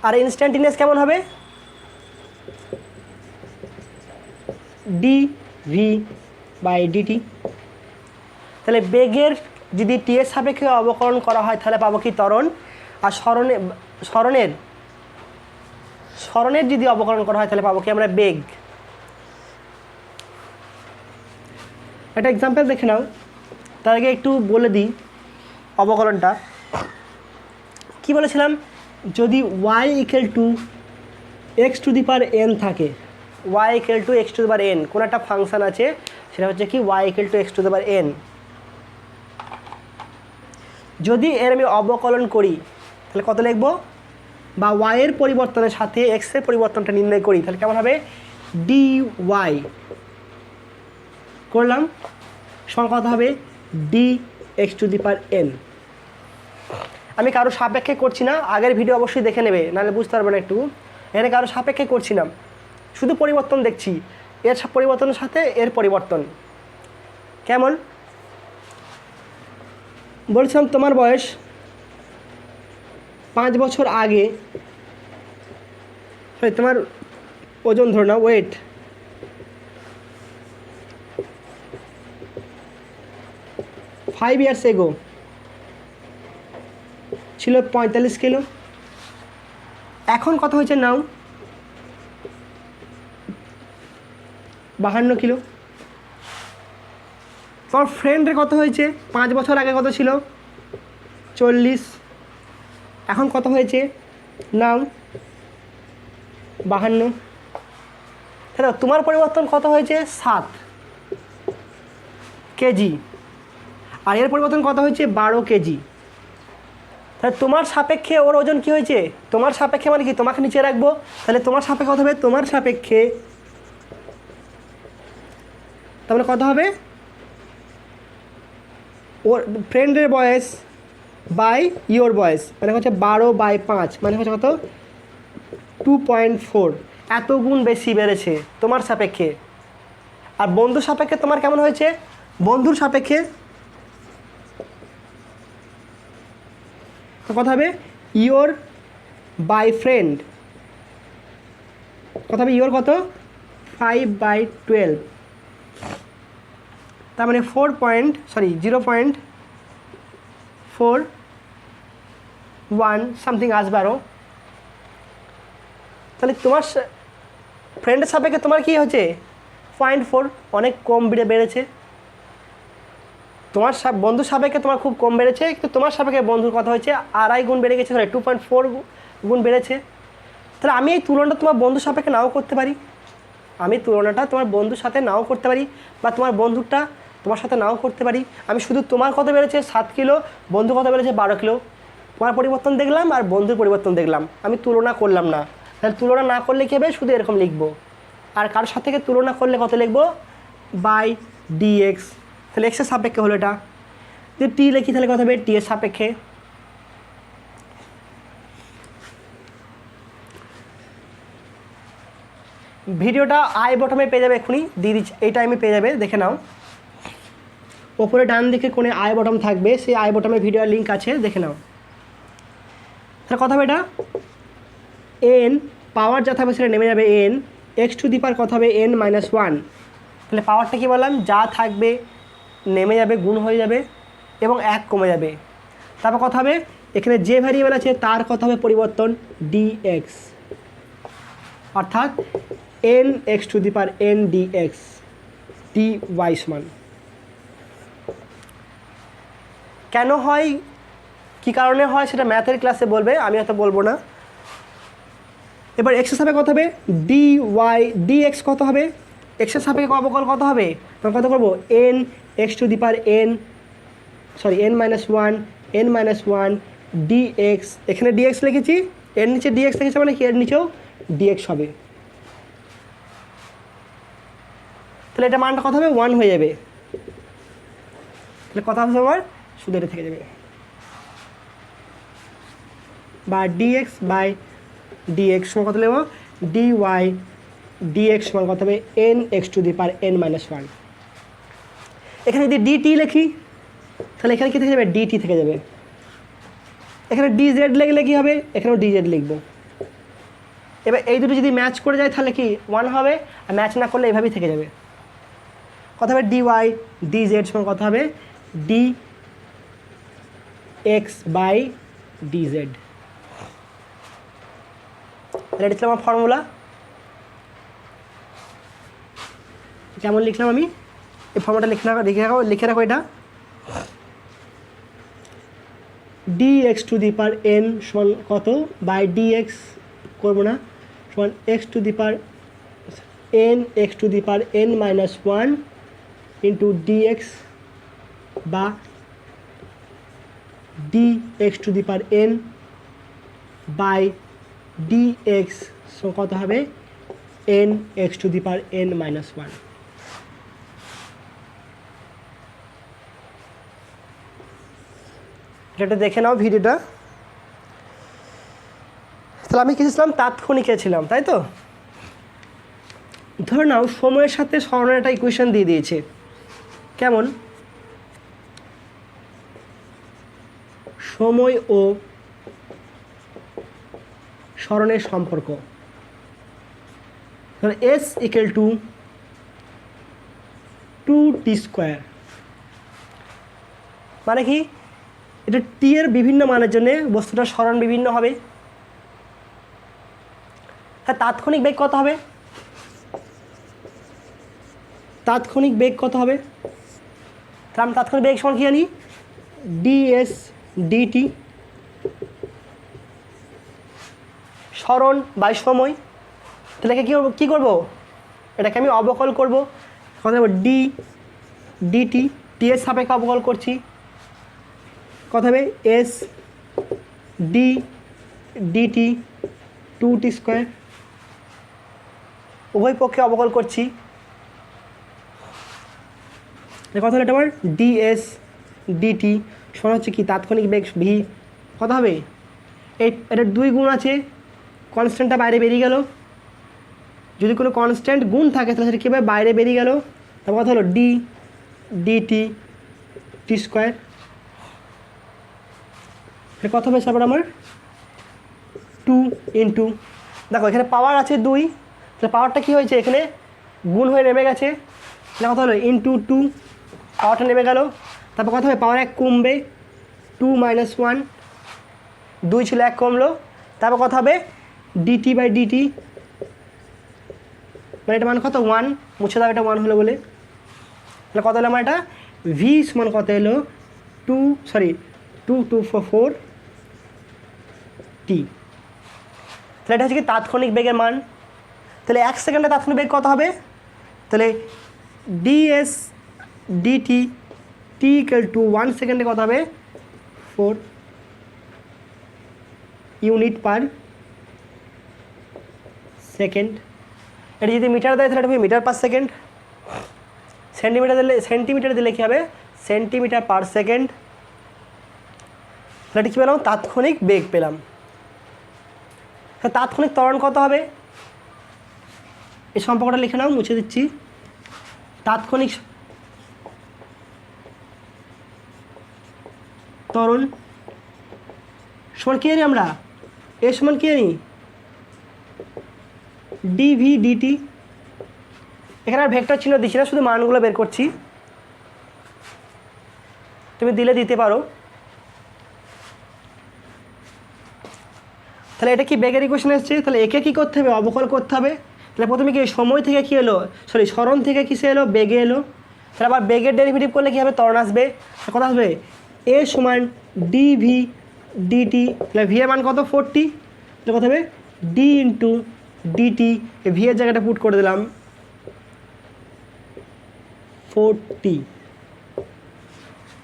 আর ইনস্ট্যান্টিনিয়াস কেমন হবে? D V by DT. তাহলে বেগের যদি টি এর সাপেক্ষে অবকলন করা হয় তাহলে পাবো কি ত্বরণ, আর স্মরণের যদি অবকলন করা হয় তাহলে পাবো কি আমরা বেগ। একটা এক্সাম্পল দেখে নাও, তার আগে একটু বলে দিই অবকলনটা কি বলেছিলাম। যদি y equal to x two the power n থাকে, y equal to x two the power n, কোনো একটা ফাংশান আছে সেটা হচ্ছে কি y equal to x two the power n। যদি এর আমি অবকলন করি তাহলে কত লিখব, বা y এর পরিবর্তনের সাথে x এর পরিবর্তনটা নির্ণয় করি তাহলে কেমন হবে, dy করলাম সমান কত হবে dx to the power n। আমি কারো সাপেক্ষে করছি না, আগের ভিডিও অবশ্যই দেখে নেবে, নাহলে বুঝতে পারবে না একটু। এখানে কারো সাপেক্ষে করছি না, শুধু পরিবর্তন দেখছি, এর পরিবর্তনের সাথে এর পরিবর্তন। কেমন বলছিলাম, তোমার বয়স 5 বছর আগে, তোমার ওজন ধরো না, ওয়েট 5 ইয়ার্স এগো ছিল 45 কিলো, এখন কত হয়েছে নাও 52 কিলো। তোমার ফ্রেন্ডের কত হয়েছে 5 বছর আগে কত ছিল 40, এখন কত হয়েছে নাও 52। তাহলে তোমার পরিবর্তন কত হয়েছে 7 কেজি, আর এর পরিবর্তন কত হয়েছে 12 কেজি। তাহলে তোমার সাপেক্ষে ওর ওজন কী হয়েছে, তোমার সাপেক্ষে মানে কি তোমাকে নিচে রাখবো, তাহলে তোমার সাপেক্ষে কত হবে, তোমার সাপেক্ষে তাহলে কত হবে, ওর ফ্রেন্ডের বয়স বাই ইয়োর বয়স মানে হচ্ছে 12/5 মানে হচ্ছে কত 2.4, এত গুণ বেশি বেড়েছে তোমার সাপেক্ষে। আর বন্ধুর সাপেক্ষে তোমার কেমন হয়েছে, বন্ধুর সাপেক্ষে কত হবে ইয়োর বাই ফ্রেন্ড, কত হবে ইয়োর কত 5/12, তার মানে 0.41 সামথিং আসবে আরও। তাহলে তোমার ফ্রেন্ডের সাপেক্ষে তোমার কী হচ্ছে 0.4, অনেক কম বেড়েছে। তোমার বন্ধুর সাপেক্ষে তোমার খুব কম বেড়েছে, কিন্তু তোমার সাপেক্ষে বন্ধুর কথা হয়েছে 2.5 গুণ বেড়ে গেছে, 2.4 গুণ বেড়েছে। তাহলে আমি এই তুলনাটা তোমার বন্ধুর সাপেক্ষে নাও করতে পারি, আমি তুলনাটা তোমার বন্ধুর সাথে নাও করতে পারি, বা তোমার বন্ধুরটা তোমার সাথে নাও করতে পারি। আমি শুধু তোমার কত বেড়েছে 7 কিলো, বন্ধু কত বেড়েছে 12 কিলো, তোমার পরিবর্তন দেখলাম আর বন্ধুর পরিবর্তন দেখলাম, আমি তুলনা করলাম না। তাহলে তুলনা না করলে কী হবে, শুধু এরকম লিখবো। আর কারোর সাথে তুলনা করলে কত লিখবো, বাই ডিএক্স, তাহলে এক্সের সাপেক্ষে হলো এটা। যদি টি লিখি তাহলে কত হবে টি এর সাপেক্ষে। ভিডিওটা আই বটমে পেয়ে যাবে, এক্ষুনি দিয়ে দিচ্ছি, এই টাইমে পেয়ে যাবে, দেখে নাও। ওপরে ডান দিকে কোণে আই বটম থাকবে, সেই আই বটমে ভিডিওর লিঙ্ক আছে, দেখে নাও। তাহলে কত হবে এটা, এন পাওয়ার যা থাকবে সেটা নেমে যাবে এন, এক্স টু দি পাওয়ার কত হবে n-1। তাহলে পাওয়ারটা কী বললাম, যা থাকবে নেমে যাবে, গুণ হয়ে যাবে এবং 1 কমে যাবে। তারপর কথা হবে এখানে যে ভ্যারিয়েবল আছে তার কত হবে পরিবর্তন dx, অর্থাৎ n(x to the power n dx dy সমান। কেন হয়, কী কারণে হয় সেটা ম্যাথের ক্লাসে বলবে, আমি হয়তো বলবো না। এবার এক্সের সাপেক্ষে কত হবে dy dx, কত হবে এক্সের সাপেক্ষে অবকল কত হবে, তখন কত করবো n(x to the power n-1 dx, এখানে dx লিখেছি, এর নিচে dx লিখেছি মানে কি এর নিচেও dx হবে। তাহলে এটা মানটা কত হবে 1 হয়ে যাবে, তাহলে কথা হবে আমার শুধু এটা থেকে যাবে, বা dx বাই dx সমান কত নেব dy dx সমান কত হবে n x to the power n minus 1। এখানে যদি dt লিখি তাহলে এখানে কি থেকে যাবে dt থেকে যাবে, এখানে dz লিখলে কি হবে এখানেও dz লিখব। এবার এই দুটো যদি ম্যাচ করে যায় তাহলে কি 1 হবে, আর ম্যাচ না করলে এভাবেই থেকে যাবে। কত হবে dy dz সমান কত হবে dx বাই dz। এটা ছিল আমার ফর্মুলা। কেমন লিখলাম আমি, এই ফর্মুলাটা লিখে রাখো এটা dx to the power n সমান কত বাই dx করবো না সমান x to the power n x to the power n minus 1 into dx বা dx to the power n by dx সমান কত হবে n x to the power n minus 1। এটা দেখে নাও ভিডিওটা। তাহলে আমি কি ছিলাম তাৎক্ষণিকে ছিলাম, তাই তো। ধরে নাও সময়ের সাথে সরণের একটা ইকুয়েশন দিয়ে দিয়েছে। কেমন, সময় ও সরণের সম্পর্ক s equal to 2t square, মানে কি এটা টি এর বিভিন্ন মানের জন্য বস্তুটার সরণ বিভিন্ন হবে। হ্যাঁ, তাৎক্ষণিক বেগ কত হবে, তাৎক্ষণিক বেগ কত হবে, তাহলে আমি তাৎক্ষণিক বেগ সমান কি জানি ds dt সরণ বাই সময়। তাহলে কী করব, এটাকে আমি অবকল করব, কত হবে d dt t এর সাপেক্ষে অবকল করছি, কত হবে s d dt 2t square, উভয় পক্ষে অবকল করছি। কত হলো এটা আমার ds dt সমান হচ্ছে কি তাৎক্ষণিক বেগ v, কত হবে এটা 2 গুণ আছে, কনস্ট্যান্টটা বাইরে বেরিয়ে গেল। যদি কোনো কনস্ট্যান্ট গুণ থাকে তাহলে সেটা কীভাবে বাইরে বেরিয়ে গেল, তারপর কথা হলো d dt t স্কোয়ার। কত হবে তারপর আমার 2 ইন্টু, দেখো এখানে পাওয়ার আছে 2, তাহলে পাওয়ারটা কী হয়েছে এখানে গুণ হয়ে নেমে গেছে, তাহলে কত হলো ইন্টু 2, পাওয়ারটা নেমে গেল। তারপর কত হবে পাওয়ার 1 কমবে 2 মাইনাস 1, 2 ছিল 1 কমলো। তারপর কত হবে dt বাই dt, মানে এটা মান কত 1, মুছে দাও এটা 1 হলো বলে। তাহলে কত হলো আমার এটা v সমান কত এলো 2 2 4 t। তাহলে এটা হচ্ছে কি তাৎক্ষণিক বেগের মান। তাহলে 1 সেকেন্ডে তাৎক্ষণিক বেগ কত হবে, তাহলে ds dt t equal to 1 সেকেন্ডে কত হবে 4 ইউনিট পার সেকেন্ড। এটা যদি মিটার দেয় তাহলে এটা হবে মিটার পার সেকেন্ড, সেন্টিমিটার দিলে কী হবে সেন্টিমিটার পার সেকেন্ড। তাহলে এটা কী পেলাম তাৎক্ষণিক বেগ পেলাম। তাৎক্ষণিক ত্বরণ কত হবে, এই সম্পর্কটা লিখে নাও, মুছে দিচ্ছি। তাৎক্ষণিক ত্বরণ সমান কী জানি আমরা, এ সমান কী জানি dv dt। এখানে আর ভেক্টর চিহ্ন দিচ্ছি না, শুধু মানগুলো বের করছি, তুমি দিলে দিতে পারো। তাহলে এটা কি বেগের ইকুয়েশন এসছে, তাহলে একে কী করতে হবে অবকল করতে হবে। তাহলে প্রথমে কি সময় থেকে কী এলো, সরণ থেকে কিসে এলো বেগে এলো। তাহলে আবার বেগের ডেরিভেটিভ করলে কী হবে ত্বরণ আসবে, কত আসবে এ সমান dv dt। তাহলে ভি এর মান কত 40, তাহলে কত হবে d ইন্টু dt, ভি এর জায়গাটা পুট করে দিলাম 40।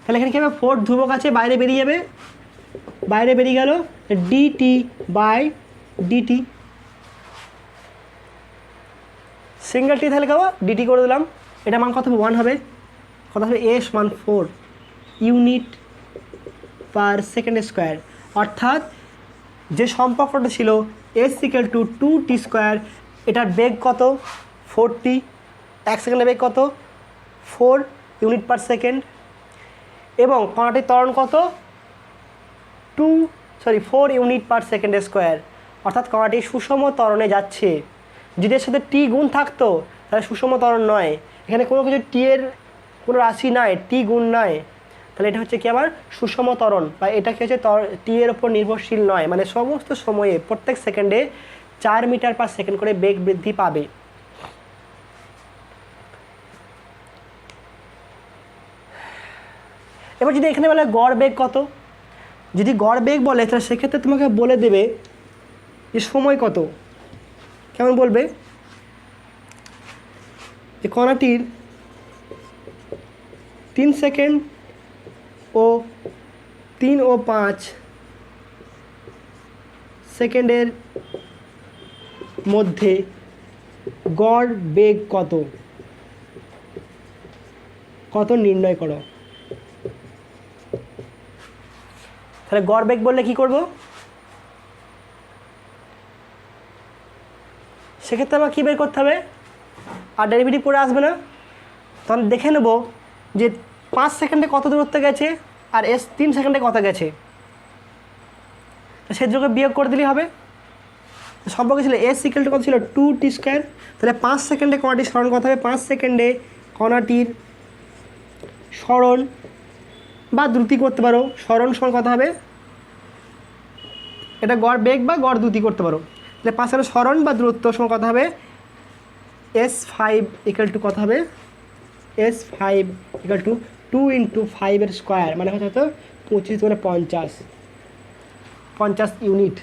তাহলে এখানে কী হবে 4 ধ্রুবক আছে বাইরে বেরিয়ে যাবে, বাইরে বেরিয়ে গেল dt বাই dt, সিঙ্গেল টি তাহলে খাবো dt করে দিলাম, এটা মান কত হবে 1 হবে, কত হবে s মান 4 ইউনিট পার সেকেন্ড স্কোয়ার। অর্থাৎ যে সম্পর্কটা ছিল s equal to 2t square এটার বেগ কত 40, 1 সেকেন্ডে বেগ কত 4 ইউনিট পার সেকেন্ড, এবং কণাটির ত্বরণ কত 4 ইউনিট পার সেকেন্ড স্কোয়ার, অর্থাৎ কণাটি সুষম ত্বরণে যাচ্ছে। যদি এর সাথে টি গুণ থাকতো তাহলে সুষম ত্বরণ নয়, এখানে কোনো কিছু টি এর কোনো রাশি নাই, টি গুণ নয়, তাহলে এটা হচ্ছে কি আমার সুষম ত্বরণ, বা এটা কি হচ্ছে টি এর উপর নির্ভরশীল নয়, মানে সমস্ত সময়ে প্রত্যেক সেকেন্ডে 4 মিটার পার সেকেন্ড করে বেগ বৃদ্ধি পাবে। এবার যদি এখানে বলে গড় বেগ কত, যদি গড় বেগ বলে তাহলে সেক্ষেত্রে তোমাকে বলে দেবে যে সময় কত। কেমন বলবে যে কণাটির 3 সেকেন্ড ও 3 ও 5 সেকেন্ডের মধ্যে গড় বেগ কত কত নির্ণয় করো। তাহলে গড় বেগ বললে কি করব, সেক্ষেত্রে আমার কী বের করতে হবে, আর ডেরিভেটিভ করে আসবে না, তখন দেখে নেব যে 5 সেকেন্ডে কত দূরত্ব গেছে আর এস 3 সেকেন্ডে কত গেছে, সেগুলোকে বিয়োগ করে দিলেই হবে। সম্পর্ক ছিল এস ইকুয়াল টু কত ছিল 2t স্কোয়ার, তাহলে 5 সেকেন্ডে কণাটির সরণ কত হবে, 5 সেকেন্ডে কণাটির সরণ বা দ্রুতি করতে পারো, সরণ সরণ কত হবে, এটা গড় বেগ বা গড় দ্রুতি করতে পারো, তাহলে 5 সেকেন্ডে সরণ বা দূরত্ব সময় কত হবে, s5 ইকুয়াল টু কত হবে, s5 ইকুয়াল টু 2 × 5 এর স্কোয়ার, মানে হচ্ছে 25 মানে 50 ইউনিট।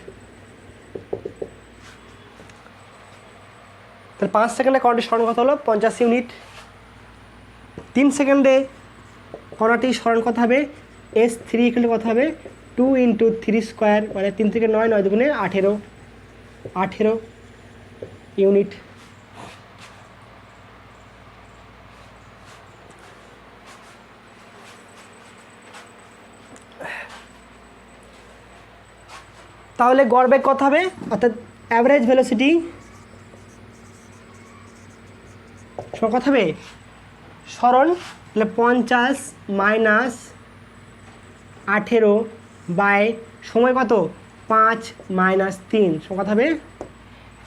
তাহলে 5 সেকেন্ডে কণাটির সরণ কত হলো 50 ইউনিট, 3 সেকেন্ডে কণাটির সরণ কত হবে, s3 ইকুয়াল টু কত হবে 2 × 3 স্কোয়ার, মানে 3 থেকে 9, 9 দুগুণে 18 ইউনিট। তাহলে গড় বেগ কত হবে, অর্থাৎ অ্যাভারেজ ভেলোসিটি কত হবে, সরণ তাহলে 50 মাইনাস 18 বাই সময় কত 5 মাইনাস 3 কত হবে,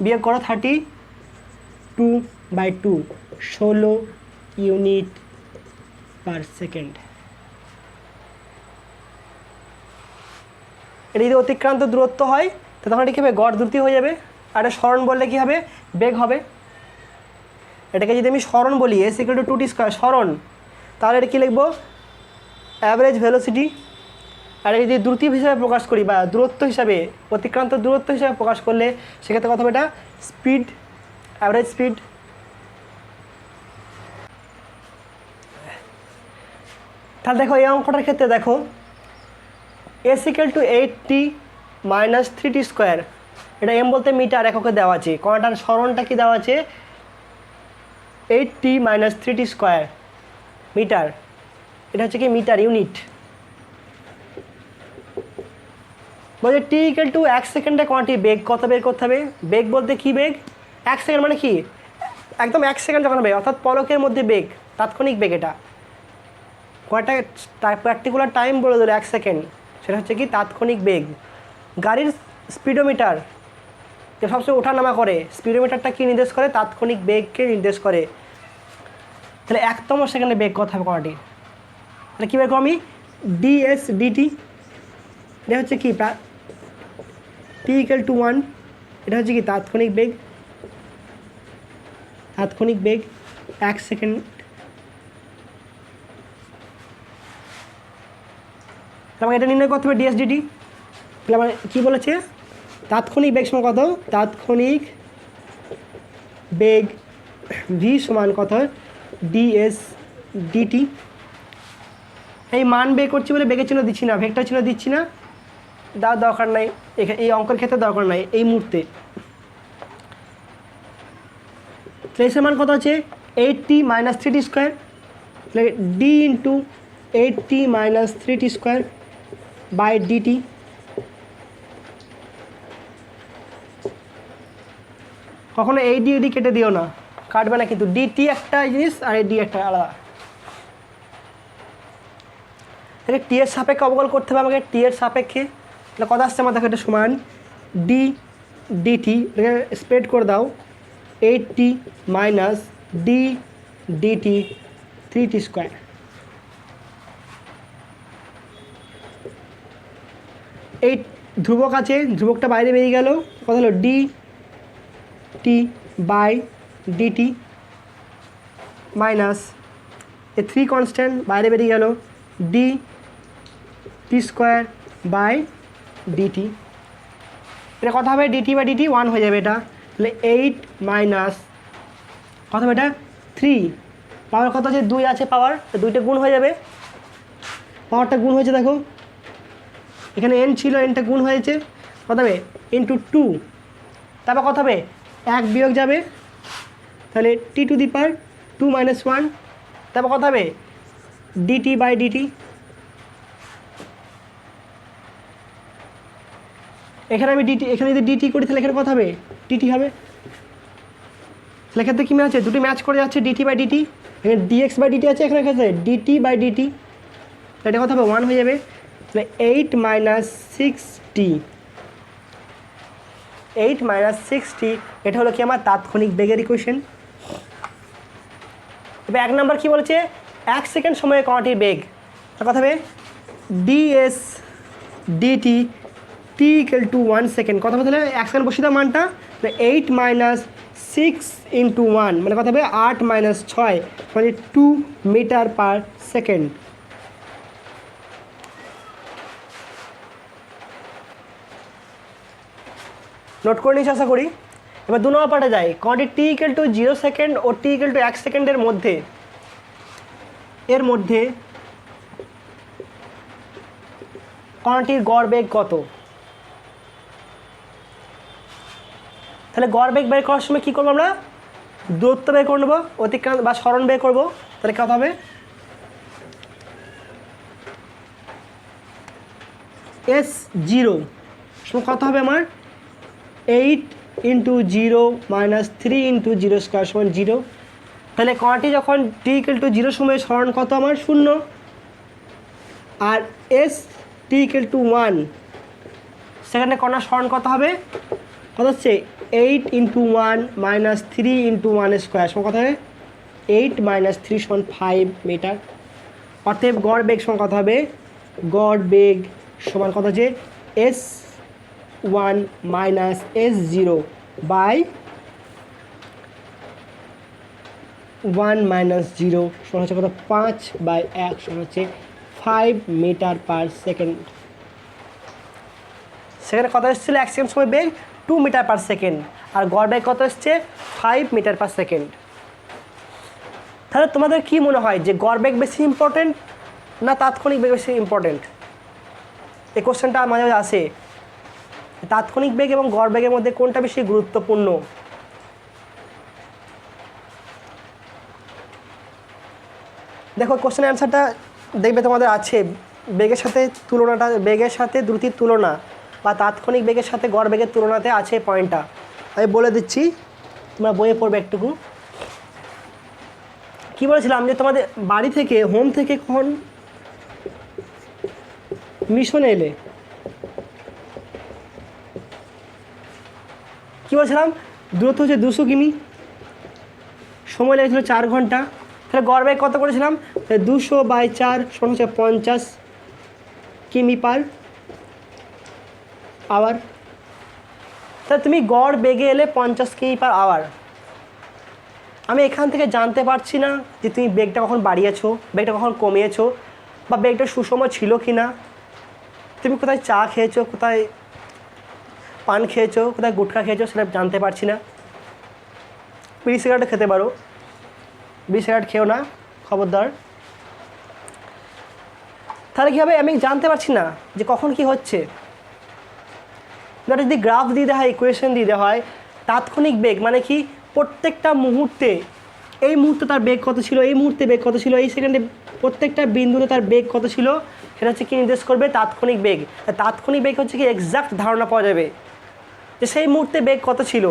বিয়োগ করো 32/2, 16 ইউনিট পার সেকেন্ড। এটা যদি অতিক্রান্ত দূরত্ব হয় তাহলে তখন এটি কী হবে, গড় দ্রুতি হয়ে যাবে, আর এটা সরণ বললে কী হবে, বেগ হবে। এটাকে যদি আমি সরণ বলি S equal to 2t square সরণ, তাহলে এটা কী লিখবো, অ্যাভারেজ ভেলোসিটি, আর যদি দ্রুতি হিসাবে প্রকাশ করি বা দূরত্ব হিসাবে, অতিক্রান্ত দূরত্ব হিসাবে প্রকাশ করলে সেক্ষেত্রে কত হবে, এটা স্পিড, অ্যাভারেজ স্পিড। তাহলে দেখো এই অঙ্কটার ক্ষেত্রে দেখো S equal two 8t minus 3t square, এটা এম বলতে মিটার এককে দেওয়া আছে, কণাটার সরণটা কি দেওয়া আছে 8t minus 3t square metre, এটা হচ্ছে কি মিটার ইউনিট। বলছে টি ইকুয়াল টু 1 সেকেন্ডে কণাটি বেগ কত বের করতে হবে, বেগ বলতে কি বেগ, 1 সেকেন্ড মানে কি একদম 1 সেকেন্ড যখন হবে, অর্থাৎ পলকের মধ্যে বেগ, তাৎক্ষণিক বেগ, এটা কয়টা পার্টিকুলার টাইম বলে দিল 1 সেকেন্ড, সেটা হচ্ছে কি তাৎক্ষণিক বেগ। গাড়ির স্পিডোমিটার যে সবসময় ওঠানামা করে, স্পিডোমিটারটা কি নির্দেশ করে, তাৎক্ষণিক বেগকে নির্দেশ করে। তাহলে 1তম সেকেন্ডে বেগ কত হবে কণাটি, তাহলে কী বের করবো আমি, ds dt, এটা হচ্ছে কি t ইকুয়াল টু 1, এটা হচ্ছে কি তাৎক্ষণিক বেগ, 1 সেকেন্ড। আমাকে এটা নির্ণয় করতে হবে ds dt, তাহলে আমার কী বলেছে, তাৎক্ষণিক বেগ সমান কত, তাৎক্ষণিক বেগ v সমান কত ds dt। এই মান বের করছি বলে বেগের চিহ্ন দিচ্ছি না, ভেক্টর চিহ্ন দিচ্ছি না, দরকার নাই এই অঙ্কের ক্ষেত্রে, দরকার নাই এই মুহূর্তে। এর মান কত আছে 8t মাইনাস 3t স্কোয়ার, তাহলে d into 8t minus 3t square by dt, কত কখনো এই ডি ডি কেটে দিও না, কাটবে না কিন্তু। ডিটি একটা জিনিস আর এই ডি একটা আলাদা। এটাকে টি এর সাপেক্ষে অবকলন করতে হবে আমাকে, টি এর সাপেক্ষে। তাহলে কথা আসছে আমার, দেখো এটা সমান ডি ডিটি, এটাকে স্প্রেড করে দাও, 8t minus D DT 3t square. এই ধ্রুবক আছে, ধ্রুবকটা বাইরে বেরিয়ে গেল, কথা হলো d t by dt minus a 3 constant বাইরে বেরিয়ে গেল, d t square by dt. এটা কথা হবে ডিটি বাই ডিটি 1 হয়ে যাবে এটা। তাহলে 8 মাইনাস কত হবে এটা 3, পাওয়ার কত আছে 2 আছে পাওয়ার, তো 2টা গুণ হয়ে যাবে, পাওয়ারটা গুণ হয়েছে দেখো, এখানে এন ছিল, এনটা গুণ হয়েছে, কত হবে ইন্টু 2, তারপর কত হবে 1 বিয়োগ যাবে, তাহলে টি টু দি পাওয়ার 2 মাইনাস 1, তারপর কত হবে ডিটি বাই ডিটি। এখানে আমি ডিটি, এখানে যদি ডিটি করি তাহলে এখানে কত হবে টিটি হবে। তাহলে এক্ষেত্রে কী ম্যাচ আছে, দুটি ম্যাচ করে যাচ্ছে ডিটি বাই ডিটি, এখানে ডিএক্স বাই ডিটি আছে, এখানে ক্ষেত্রে ডিটি বাই ডিটি, এটা কত হবে 1 হয়ে যাবে। তাহলে 8 মাইনাস 6t, 8 মাইনাস 6t, এটা হলো কি আমার তাৎক্ষণিক বেগের ইকুয়েশন। এবার 1 নম্বর কী বলেছে, 1 সেকেন্ড সময়ে কণাটির বেগ, তার কথা হবে ds dt t equal to 1 second, কথা বলতে হলে 1 সেকেন্ড বসিয়ে দাও মানটা, 8 মাইনাস 6 ইন্টু 1 মানে কথা হবে 8 মাইনাস 6 মানে 2 মিটার পার সেকেন্ড। নোট করে নিয়েছি আশা করি। এবার 2 নম্বর পার্টে যাই, কণাটি টি ইকুয়াল টু 0 সেকেন্ড ও টি ইকুয়াল টু 1 সেকেন্ডের মধ্যে, এর মধ্যে কণাটির গড় বেগ কত। তাহলে গড় বেগ বের করার সময় কী করবো আমরা, দূরত্ব বের করে নেবো, অতিক্রান্ত বা সরণ বের করবো। তাহলে কত হবে S0 সময় কত হবে আমার 8 ইন্টু 0 মাইনাস 3 ইন্টু 0 স্কোয়ার সমান 0। তাহলে কণাটি যখন টি ইকুয়াল টু 0 সময় সরণ কত আমার 0, আর এস টি ইকুয়াল টু 1 সেখানে কণার সরণ কত হবে, কত হচ্ছে 8 ইন্টু 1 মাইনাস 3 ইন্টু 1 স্কোয়ার সমান কত হবে 8 মাইনাস 3 সমান 5 মিটার। অতএব গড় বেগ সমান কত হবে, গড় বেগ সমান কত হচ্ছে S1 minus S0 by 1 minus 0 সমান হচ্ছে কত 5/1 সমান হচ্ছে 5 মিটার পার সেকেন্ড। সেখানে কত এসেছিলো 1 সেকেন্ড সময় বেগ 2 মিটার পার সেকেন্ড, আর গড় বেগ কত এসছে 5 মিটার পার সেকেন্ড। তাহলে তোমাদের কি মনে হয় যে গড় বেগ বেশি ইম্পর্টেন্ট না তাৎক্ষণিক বেগ বেশি ইম্পর্টেন্ট? এই কোশ্চেনটা মাঝে মাঝে আসে, তাৎক্ষণিক বেগ এবং গড় বেগের মধ্যে কোনটা বেশি গুরুত্বপূর্ণ? দেখো কোশ্চেনের অ্যান্সারটা দেখবে তোমাদের আছে, বেগের সাথে তুলনাটা, বেগের সাথে দ্রুতির তুলনা বা তাৎক্ষণিক বেগের সাথে গড় বেগের তুলনাতে আছে পয়েন্টটা, আমি বলে দিচ্ছি, তোমরা বইয়ে পড়বে একটুকু। কি বলেছিলাম যে তোমাদের বাড়ি থেকে, হোম থেকে কখন মিশনে এলে, কী বলছিলাম দূরত্ব হচ্ছে 200 কিমি, সময় লেগেছিল 4 ঘন্টা। তাহলে গড় বেগ কত করেছিলাম, 200/4 সমান হচ্ছে 50 কিমি পার আওয়ার। তাহলে তুমি গড় বেগে এলে 50 কিমি পার আওয়ার। আমি এখান থেকে জানতে পারছি না যে তুমি বেগটা কখন বাড়িয়েছো, বেগটা কখন কমিয়েছো, বা বেগটা সুষম ছিল কি না, তুমি কোথায় চা খেয়েছো, কোথায় পান খেয়েছো, কোথায় গুটখা খেয়েছো সেটা জানতে পারছি না। বিড়ি সিগারেট খেতে পারো, বিড়ি সিগারেট খেও না খবরদার। তাহলে কী হবে, আমি জানতে পারছি না যে কখন কি হচ্ছে। যদি গ্রাফ দিয়ে দেওয়া হয়, ইকুয়েশন দিয়ে দেওয়া হয়, তাৎক্ষণিক বেগ মানে কি প্রত্যেকটা মুহূর্তে, এই মুহূর্তে তার বেগ কত ছিল, এই মুহূর্তে বেগ কত ছিল, এই সেকেন্ডে প্রত্যেকটা বিন্দুতে তার বেগ কত ছিল, সেটা হচ্ছে কি নির্দেশ করবে তাৎক্ষণিক বেগ। তাৎক্ষণিক বেগ হচ্ছে কি এক্সাক্ট ধারণা পাওয়া যাবে যে সেই মুহূর্তে বেগ কত ছিল,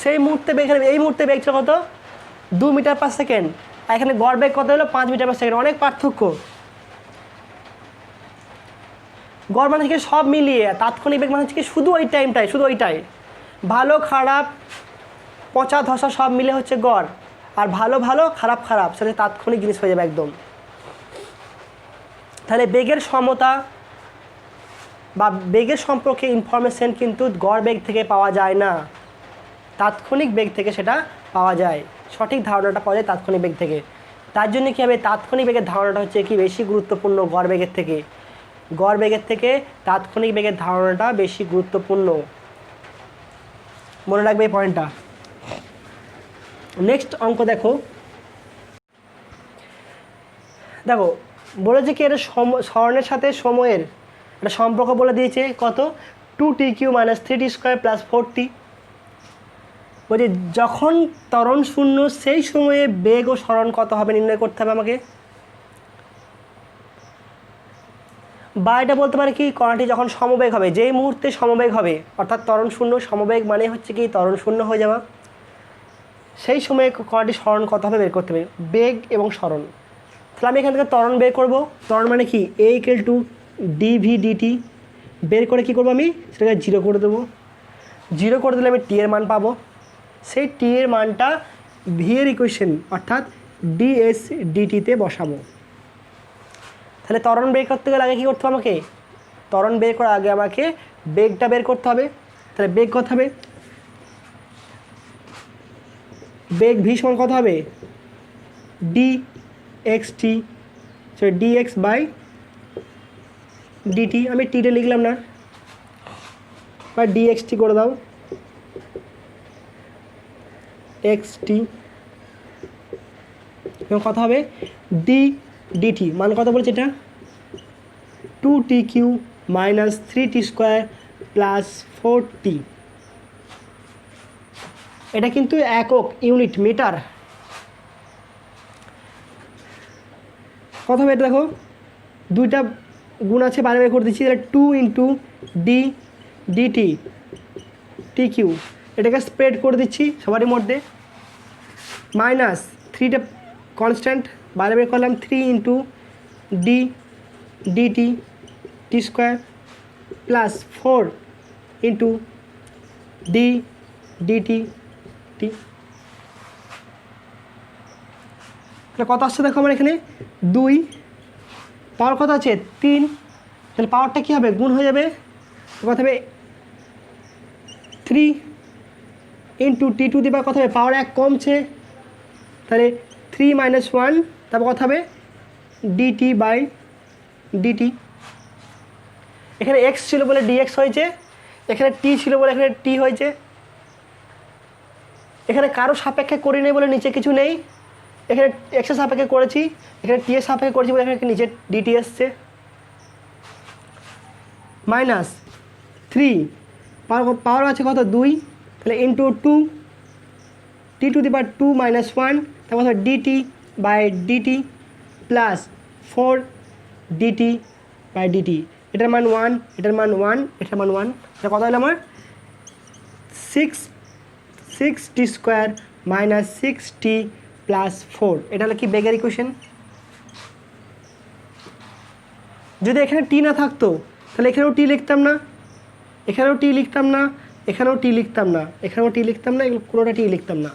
সেই মুহূর্তে বেগ, এই মুহূর্তে বেগ ছিল কত 2 মিটার পার সেকেন্ড, আর এখানে গড় বেগ কত হলো 5 মিটার পার সেকেন্ড, অনেক পার্থক্য। গড় মানে কি সব মিলিয়ে, তাৎক্ষণিক বেগ মানে হচ্ছে কি শুধু ওই টাইমটাই, শুধু ওইটাই, ভালো খারাপ পচা ধসা সব মিলে হচ্ছে গড়, আর ভালো ভালো খারাপ খারাপ সেটা তাৎক্ষণিক জিনিস হয়ে যাবে একদম। তাহলে বেগের সমতা বা বেগের সম্পর্কে ইনফরমেশন কিন্তু গড় বেগ থেকে পাওয়া যায় না, তাৎক্ষণিক বেগ থেকে সেটা পাওয়া যায়, সঠিক ধারণাটা পাওয়া যায় তাৎক্ষণিক বেগ থেকে। তার জন্য কী হবে, তাৎক্ষণিক বেগের ধারণাটা হচ্ছে কি বেশি গুরুত্বপূর্ণ গড় বেগের থেকে, গড় বেগের থেকে তাৎক্ষণিক বেগের ধারণাটা বেশি গুরুত্বপূর্ণ, মনে রাখবে এই পয়েন্টটা। নেক্সট অঙ্ক দেখো, দেখো বলেছে কি এটা স্মরণের সাথে সময়ের একটা সম্পর্ক বলে দিয়েছে, কত 2t³ - 3t² + 4t। বলছি যখন ত্বরণ শূন্য সেই সময়ে বেগ ও সরণ কত হবে নির্ণয় করতে হবে আমাকে। বা এটা বলতে পারে কি কণাটি যখন সমবেগ হবে, যেই মুহূর্তে সমবেগ হবে, অর্থাৎ ত্বরণ শূন্য, সমবেগ মানে হচ্ছে কি ত্বরণ শূন্য হয়ে যাওয়া, সেই সময়ে কণাটি সরণ কত হবে বের করতে হবে, বেগ এবং সরণ। তাহলে আমি এখান থেকে ত্বরণ বের করব, ত্বরণ মানে কি a = dv/dt, বের করে কি করব আমি সেটাকে 0 করে দেবো, 0 করে দিলে আমি t এর মান পাবো, সেই t এর মানটা v এর ইকুয়েশন অর্থাৎ ds/dt-তে বসাবো। তাহলে ত্বরণ বের করতে গেলে আগে কী করতে হবে আমাকে, ত্বরণ বের করার আগে আমাকে বেগটা বের করতে হবে। তাহলে বেগ কত হবে, বেগ v সমান কত হবে dx/dt, আমি টিটা লিখলাম না, বা dxt করে দাও, xt এবং কত হবে dt, মান কত বলছে এটা 2t³ - 3t² + 4t। এটা কিন্তু একক, ইউনিট, মিটার। কত হবে এটা দেখো, দুইটা গুণ আছে, বাইরে বের করে দিচ্ছি, তাহলে 2 × dt tq, এটাকে স্প্রেড করে দিচ্ছি সবারই মধ্যে, মাইনাস 3টা কনস্ট্যান্ট বাইরে বের করলাম, 3 × dt t² + 4 × dt t। তাহলে কত আসছে দেখো আমার এখানে 2, পাওয়ার কত আছে 3, তাহলে পাওয়ারটা কী হবে গুণ হয়ে যাবে, কত হবে 3 × t² কত হবে, পাওয়ার 1 কমছে, তাহলে 3 - 1, তারপর কত হবে dt/dt। এখানে x ছিল বলে dx হয়েছে, এখানে t ছিল বলে এখানে t হয়েছে, এখানে কারো সাপেক্ষে করি নেই বলে নিচে কিছু নেই, এখানে x এর সাপেক্ষে করেছি, এখানে t এর সাপেক্ষে করেছি বলে এখানে নিচে dt এসছে, মাইনাস 3, পাওয়ার আছে কত 2, তাহলে ইন্টু 2 t² - 1, তারপর dt/dt + 4 dt/dt, এটার মান 1, এটার মান 1, এটার মান 1, এটা কত হলো আমার 6t² - 6t + 4, এটা হলো কি বেগের ইকুয়েশন। যদি এখানে t না থাকতো তাহলে এখানেও t লিখতাম না, এখানেও t লিখতাম না, এখানেও t লিখতাম না, এখানেও t লিখতাম না, এগুলো কোনোটা t লিখতাম না,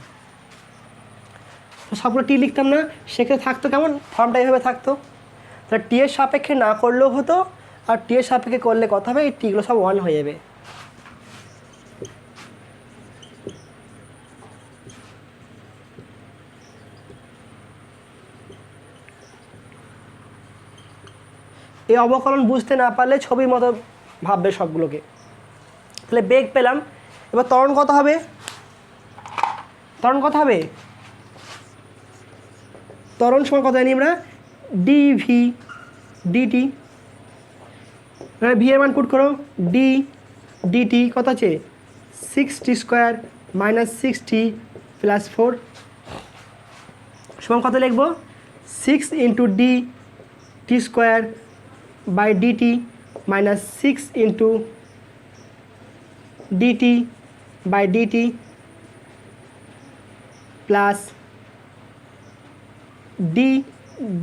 সবগুলো t লিখতাম না, সেক্ষেত্রে থাকতো কেমন, ফর্মটা এইভাবে থাকতো। তাহলে t এর সাপেক্ষে না করলেও হতো, আর t এর সাপেক্ষে করলে কথা হবে এই tগুলো সব 1 হয়ে যাবে। এই অবকলন বুঝতে না পারলে ছবির মতো ভাববে সবগুলোকে। তাহলে বেগ পেলাম, এবার ত্বরণ কত হবে, ত্বরণ কত হবে, ত্বরণ সময় কত জানি আমরা dv/dt, ভি এর মান পুট করো, dt কত আছে 6t² - 6t + 4 সমান কত লিখব 6 × dt² - 6 × dt/dt plus D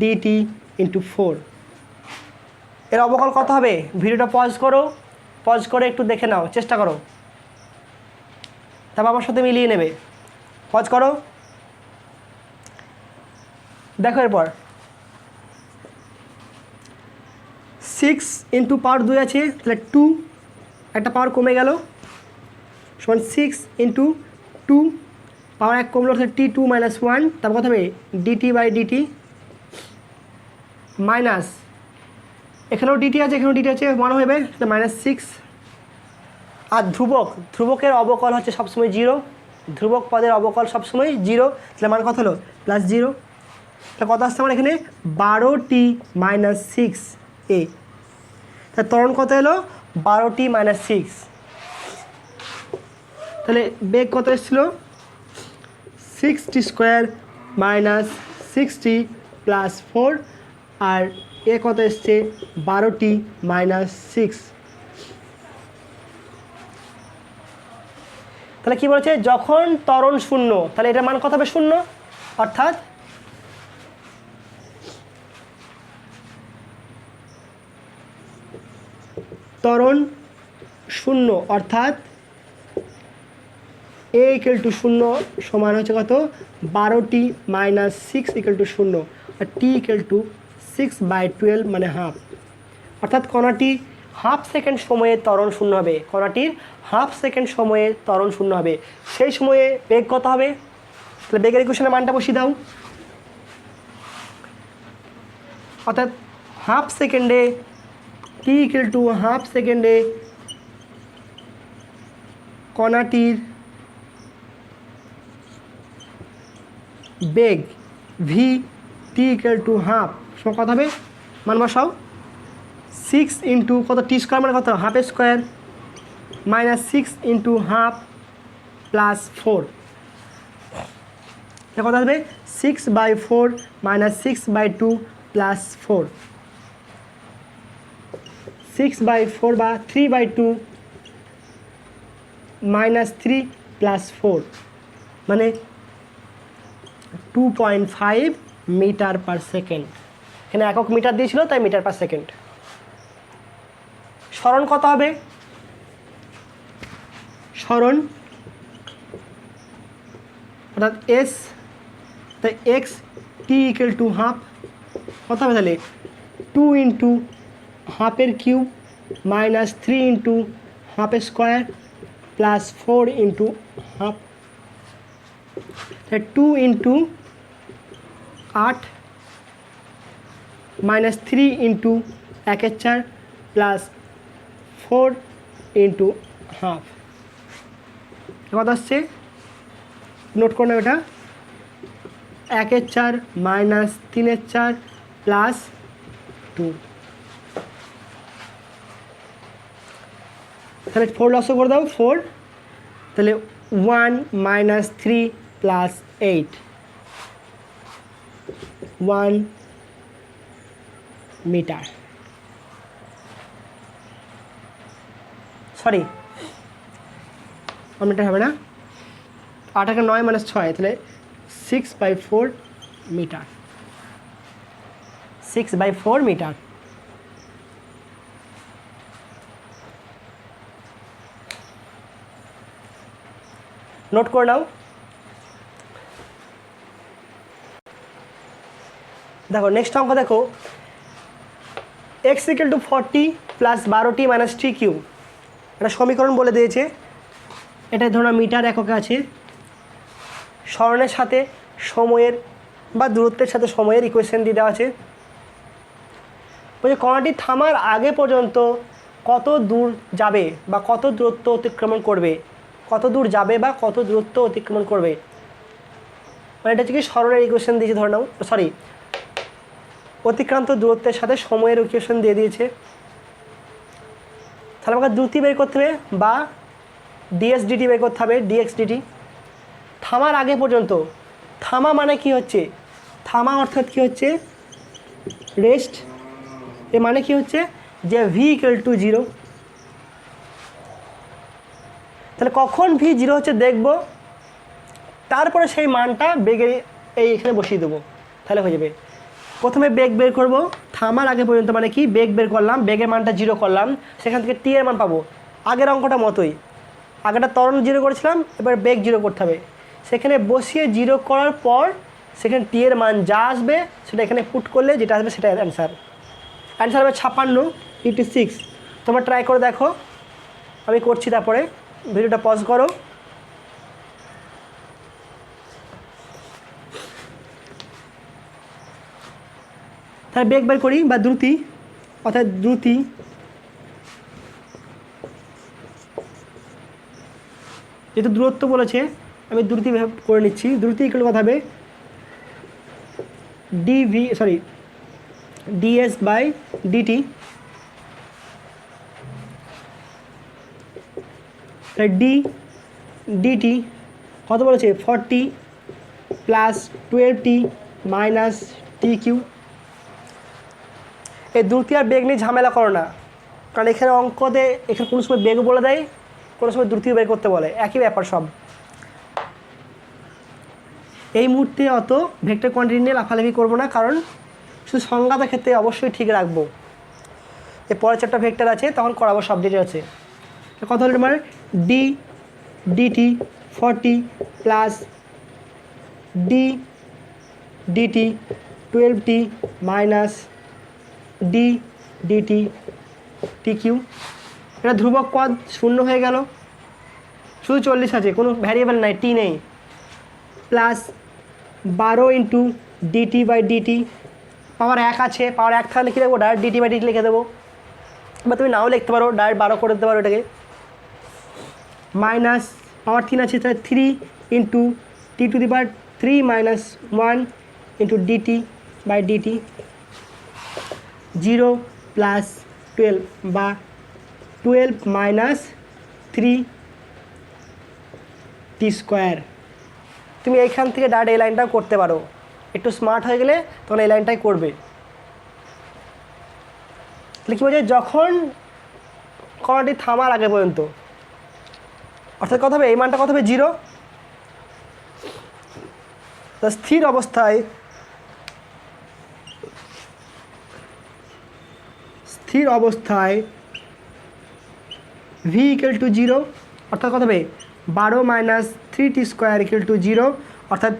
DT into 4। এর অবকল কত হবে? ভিডিওটা পজ করে একটু দেখে নাও, চেষ্টা করো, তারপর আমার সাথে মিলিয়ে নেবে। পজ করো, দেখো এরপর 6 ইন্টু পাওয়ার 2 আছে, তাহলে 2, একটা পাওয়ার কমে গেল, সমান 6 ইন্টু 2 পাওয়ার 1 কমলো, তাহলে T2 মাইনাস 1, তারপর কত হবে ডিটি বাই ডিটি মাইনাস, এখানেও ডিটি আছে, এখানেও ডিটি আছে, 1 হবে, তাহলে -6। আর ধ্রুবকের অবকল হচ্ছে সবসময় 0, ধ্রুবক পদের অবকল সবসময় 0, তাহলে মান কত হলো +0। তাহলে কত আসছে আমার এখানে 12t মাইনাস 6 এ, তাহলে ত্বরণ কত এলো 12t মাইনাস 6। তাহলে বেগ কত এসেছিল 6t square minus 6t plus 4, আর এ কত এসছে 12t মাইনাস 6। তাহলে কি বলেছে, যখন ত্বরণ শূন্য, তাহলে এটার মান কত হবে 0, অর্থাৎ ত্বরণ শূন্য, অর্থাৎ a = 0 সমান হচ্ছে কত 12t মাইনাস 6 = 0, আর t = 6/12 মানে হাফ, অর্থাৎ কণাটি হাফ সেকেন্ড সময়ে ত্বরণ শূন্য হবে, কণাটির হাফ সেকেন্ড সময়ে ত্বরণ শূন্য হবে। সেই সময়ে বেগ কত হবে? তাহলে বেগের ইকুয়েশনের মানটা বসিয়ে দাও, অর্থাৎ হাফ সেকেন্ডে t = হাফ সেকেন্ডে কণাটির বেগ v t = হাফ সমান কত হবে, মান বসাও 6 ইন্টু কত টি স্কোয়ার মানে কত half square minus 6 into half plus 4, কত আসবে 6/4 মাইনাস 6/2 প্লাস 4, 6/4 বা 3/2 মাইনাস 3 প্লাস 4 মানে 2.5 মিটার পার সেকেন্ড। এখানে একক মিটার দিয়েছিল, তাই মিটার পার সেকেন্ড। সরণ কত হবে? সরণ অর্থাৎ s, তাই x t = হাফ, কত হবে তাহলে 2 ইন্টু হাফের cube minus 3 into half square plus 4 into half, 2 into 8 minus 3 into 1/4 plus 4 into half, কত আসছে নোট করে নেব, এটা 1/4 মাইনাস 3/4 প্লাস 2, তাহলে 4 লসও করে দাও 4, তাহলে 1 minus 3 plus 8, 1 metre, sorry 1 metre হবে না, 8 আর 9 মাইনাস 6, তাহলে 6/4 মিটার, 6/4 মিটার। নোট করে নাও। দেখো নেক্সট অঙ্ক দেখো, x = 40 plus 12t minus t cube, এটা সমীকরণ বলে দিয়েছে, এটা ধরো মিটার এককে আছে, সরণের সাথে সময়ের বা দূরত্বের সাথে সময়ের ইকুয়েশন দিয়ে দেওয়া আছে। বলছে কণাটি থামার আগে পর্যন্ত কত দূর যাবে বা কত দূরত্ব অতিক্রমণ করবে, কত দূর যাবে বা কত দূরত্ব অতিক্রমণ করবে, মানে এটা হচ্ছে কি সরণের ইকুয়েশন দিয়েছে, ধরে নাও, সরি অতিক্রান্ত দূরত্বের সাথে সময়ের ইকুয়েশন দিয়ে দিয়েছে। তাহলে আমাকে দ্রুতি বের করতে হবে বা ডিএস ডিটি বের করতে হবে, ডিএক্স ডিটি। থামার আগে পর্যন্ত, থামা মানে কি হচ্ছে, থামা অর্থাৎ কি হচ্ছে রেস্ট, এ মানে কি হচ্ছে যে v = 0। তাহলে কখন v 0 হচ্ছে দেখব, তারপরে সেই মানটা বেগের এখানে বসিয়ে দেবো, তাহলে হয়ে যাবে। প্রথমে বেগ বের করব, থামার আগে পর্যন্ত, মানে কি বেগ বের করলাম, বেগের মানটা 0 করলাম, সেখান থেকে টি এর মান পাবো আগের অঙ্কটা মতোই। আগেটা ত্বরণ 0 করেছিলাম, এবার বেগ 0 করতে হবে। সেখানে বসিয়ে 0 করার পর সেখানে টি এর মান যা আসবে সেটা এখানে পুট করলে যেটা আসবে সেটা অ্যান্সার। অ্যান্সার হবে 56, তোমরা ট্রাই করে দেখো, আমি করছি। তারপরে ভিডিওটা পজ করো। তাহলে বেগ বের করি বা দ্রুতি, অর্থাৎ দ্রুতি যেহেতু দূরত্ব বলেছে আমি দ্রুতি করে নিচ্ছি। দ্রুতি ইকুয়াল কথা হবে ds বাই ডিটি। ডিটি কত বলেছে 40 plus 12t minus T Q. এই দ্রুতি আর বেগ নিয়ে ঝামেলা করো না, কারণ এখানে অঙ্কতে এখানে কোনো সময় বেগ বলে দেয়, কোনো সময় দ্রুতিও বের করতে বলে, একই ব্যাপার সব। এই মুহূর্তে অত ভেক্টর কোয়ান্টিটি নিয়ে লাফালাফি করবো না, কারণ শুধু সংজ্ঞাটার ক্ষেত্রে অবশ্যই ঠিক রাখবো। এই পরের চারটা ভেক্টর আছে তখন করাবো, সব ডিটেল আছে। কত হলো তোমার dt 40 plus dt 12t minus dt t cube. এটা ধ্রুবক পদ, 0 হয়ে গেল, শুধু 40 আছে, কোনো ভ্যারিয়েবল নাই, টি নেই। Plus 12 into DT by DT, power 1 আছে, পাওয়ার 1 থাকলে কী লিখবো, ডাইরেক্ট ডিটি বাই ডিটি লিখে দেবো, বা তুমি নাও লিখতে পারো, ডাইরেক্ট 12 করে দিতে পারো এটাকে। মাইনাস পাওয়ার 3 আছে, তাহলে 3 into t to the power 3 minus 1 into DT by dt. 0 plus 12 বা 12 মাইনাস 3t স্কোয়ার। তুমি এইখান থেকে ডাইরেক্ট এই লাইনটাও করতে পারো, একটু স্মার্ট হয়ে গেলে তখন এই লাইনটাই করবে। তাহলে কী বলছে, যখন কণাটি থামার আগে পর্যন্ত, অর্থাৎ কত হবে, এই মানটা কত হবে 0। তা স্থির অবস্থায় v ইকুয়াল টু 0, অর্থাৎ কত হবে 12 minus 3t square equal to 0, অর্থাৎ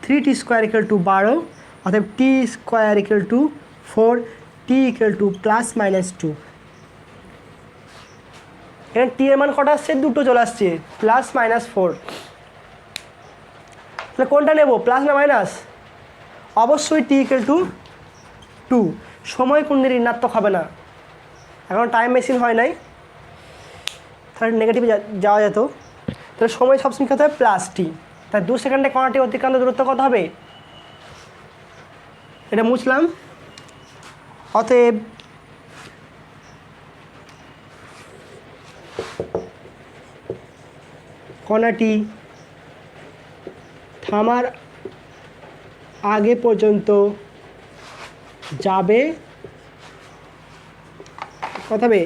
3t স্কোয়ার ইকুয়াল টু 12, অর্থাৎ t square equal to 4, t equal to plus minus 2। এখানে টি এর মান কটা আসছে, দুটো চলে আসছে, প্লাস মাইনাস 4। তাহলে কোনটা নেব, প্লাস না মাইনাস? অবশ্যই টি ইকুয়াল টু 2। সময় কোনদিন ঋণাত্মক হবে না, এখন টাইম মেশিন হয় নাই, তাহলে নেগেটিভে যাওয়া যেত। তাহলে সময় সবসময় কত হবে, প্লাস টি। তাই 2 সেকেন্ডে কণাটি অতিক্রান্ত দূরত্ব কত হবে, এটা মুছলাম। অতএব কণাটি থামার আগে পর্যন্ত যাবে, কত হবে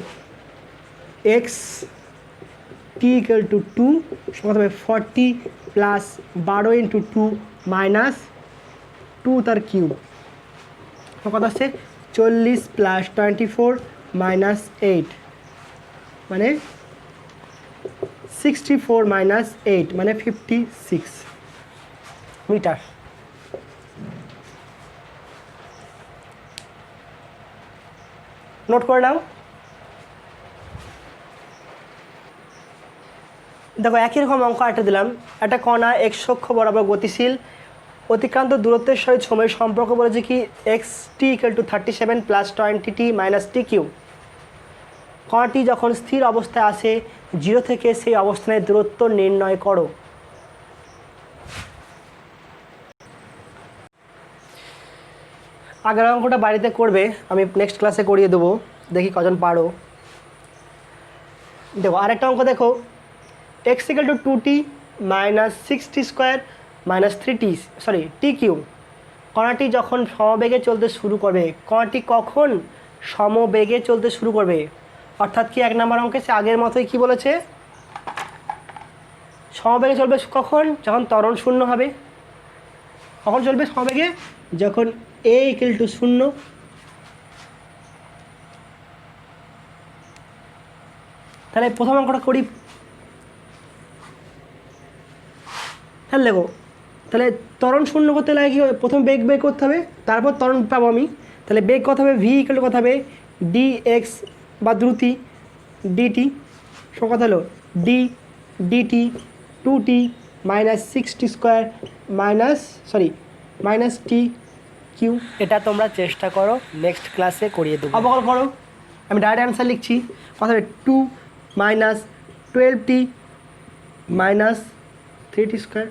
এক্স টি ইকুয়াল টু 2, কত হবে 40 প্লাস 12 ইন্টু 2 মাইনাস 2 তার কিউব, কত আসছে 40 প্লাস 24 মাইনাস 8, মানে 64 মাইনাস 8 মানে 56 মিটার। নোট করে নাও। দেখো একই রকম অঙ্ক একটা দিলাম, একটা কণা এক্স অক্ষ বরাবর গতিশীল, অতিক্রান্ত দূরত্বের সহিত সময়ের সম্পর্ক বলেছে কি X T equal to 37 plus 20t minus T cube. কণাটি যখন স্থির অবস্থায় আসে 0 থেকে সেই অবস্থানের দূরত্ব নির্ণয় করো। আগের অঙ্কটা বাড়িতে করবে, আমি নেক্সট ক্লাসে করিয়ে দেবো, দেখি কজন পারো। দেখো আরেকটা অঙ্ক দেখো, X equal to 2t minus 6t square minus 3t T cube. কণাটি যখন সমবেগে চলতে শুরু করবে, কণাটি কখন সমবেগে চলতে শুরু করবে, অর্থাৎ কি 1 নম্বর অঙ্কে সে আগের মতোই কি বলেছে, সমবেগে চলবে কখন? যখন ত্বরণ শূন্য হবে। কখন চলবে সমবেগে? যখন a ইকুয়াল টু 0। তাহলে প্রথম অঙ্কটা করি। হ্যাঁ লেগো, তাহলে ত্বরণ শূন্য করতে লাগে কি হবে? প্রথম বেগ বের করতে হবে, তারপর ত্বরণ পাবো আমি। তাহলে বেগ কত হবে? ভি ইকুয়াল টু কত হবে? ডি এক্স বা দ্রুতি ডিটি সব কথা হলো d dt 2t minus 6t square minus টি কিউ। এটা তোমরা চেষ্টা করো, নেক্সট ক্লাসে করিয়ে দেবো। অবকল করো, আমি ডাইরেক্ট অ্যান্সার লিখছি। কথা হবে 2 minus 12t minus 3t square.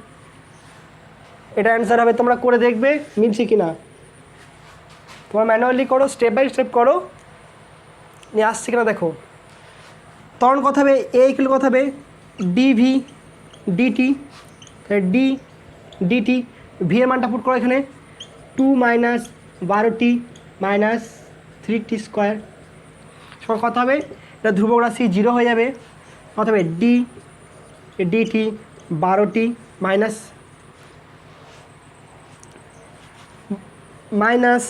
এটা অ্যান্সার হবে, তোমরা করে দেখবে মিলছে কি না। তোমরা ম্যানুয়ালি করো, স্টেপ বাই স্টেপ করো, নিয়ে আসছে কিনা দেখো। তখন কথা হবে এ ইকুয়াল কথা হবে dv dt, d dt v এর মানটা পুট করো এখানে 2 minus 12t minus 3t square. সব কথা হবে এটা ধ্রুবক রাশি 0 হয়ে যাবে। কথা হবে ডি ডিটি 12t মাইনাস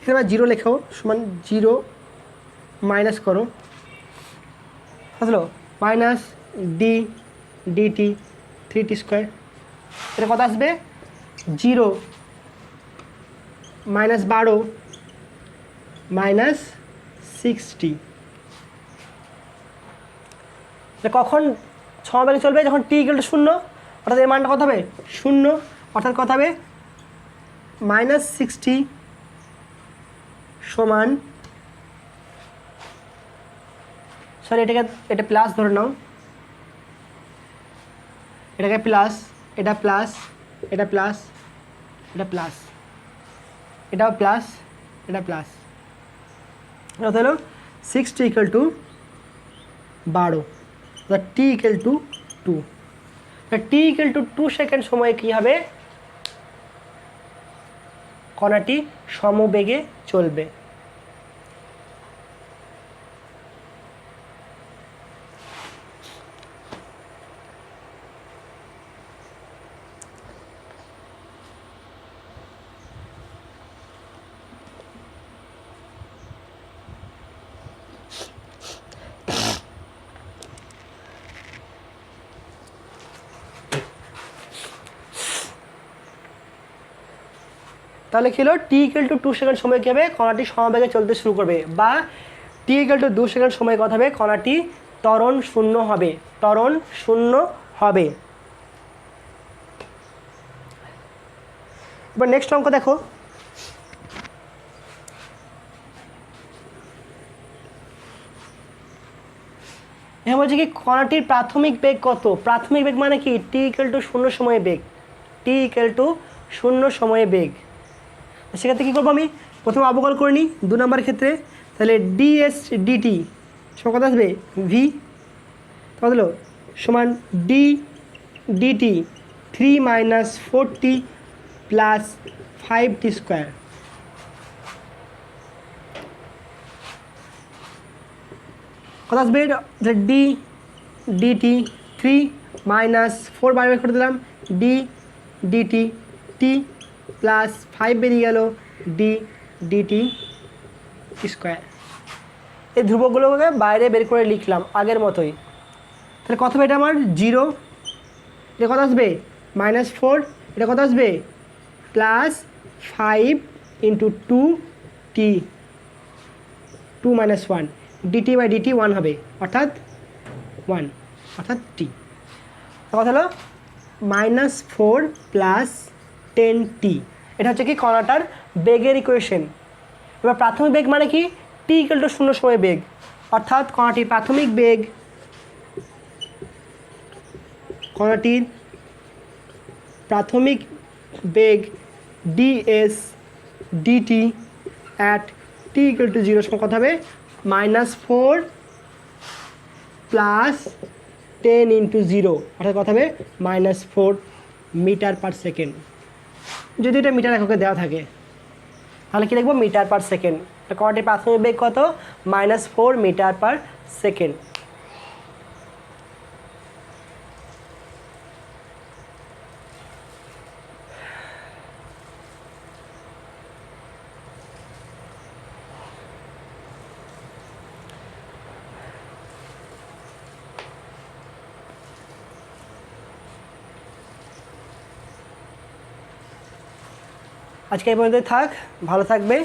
এখানে 0 লেখো সমান 0 মাইনাস করো, বুঝলো, minus D DT 3t square. এটা কত আসবে? 0 মাইনাস 12 মাইনাস 60। কখন সমবেগে চলবে? যখন টি ইকুয়াল টু 0, অর্থাৎ এর মানটা কত হবে? 0, অর্থাৎ কত হবে? মাইনাস 60 সমান, সরি এটা প্লাস ধরে নাও, এটাকে প্লাস, এটা প্লাস, এটা প্লাস, এটা প্লাস, এটাও প্লাস, এটা প্লাস, কত হলো? 60 ইকুয়াল টু 12, অর্থাৎ T equal to 2। T equal to 2 second সময়ে কী হবে? কণাটি সমবেগে চলবে। তাহলে কি হলো? টি ইকুয়াল টু 2 সেকেন্ড সময় কী হবে? কণাটি সমবেগে চলতে শুরু করবে, বা টি ইকুয়াল টু 2 সেকেন্ড সময় কথা হবে কণাটি ত্বরণ শূন্য হবে, ত্বরণ শূন্য হবে। এবার নেক্সট অঙ্ক দেখো। এখানে বলছে কি কণাটির প্রাথমিক বেগ কত? প্রাথমিক বেগ মানে কি? টি ইকুয়াল টু 0 সময়ে বেগ, টি ইকুয়াল টু 0 সময়ে বেগ। সেক্ষেত্রে কী করবো? আমি প্রথমে অবকল করে নিই 2 নম্বর ক্ষেত্রে। তাহলে ডিএস ডিটি সমান কত আসবে? ভি কত হলো? সমান d dt 3 minus 4t plus 5t square. কত আসবে? ডি ডিটি 3 মাইনাস 4 বার বের করে দিলাম, ডি ডিটি টি প্লাস 5 বেরিয়ে গেল, ডি ডিটি স্কোয়ার। এই ধ্রুবকগুলোকে বাইরে বের করে লিখলাম আগের মতোই। তাহলে কত হবে? এটা আমার 0, এটা কত আসবে? -4, এটা কত আসবে? Plus 5 into 2t 2 minus 1 dt by dt 1 হবে, অর্থাৎ 1, অর্থাৎ টি। কথা হলো -4 প্লাস 10t। এটা হচ্ছে কি কণাটার বেগের ইকুয়েশন। এবার প্রাথমিক বেগ মানে কি? টি ইকুয়াল টু 0 সময় বেগ, অর্থাৎ কণাটির প্রাথমিক বেগ, কণাটির প্রাথমিক বেগ DS DT at T equal to 0 সময় কথা হবে -4 প্লাস 10 ইন্টু 0, অর্থাৎ কথা হবে -4 মিটার পার সেকেন্ড। যদি এটা মিটার এককে দেওয়া থাকে তাহলে কি লিখবো? Metre per second. কণাটির প্রাথমিক বেগ কত? -4 মিটার পার সেকেন্ড। আজকে এই পর্যন্তই থাক, ভালো থাকবে।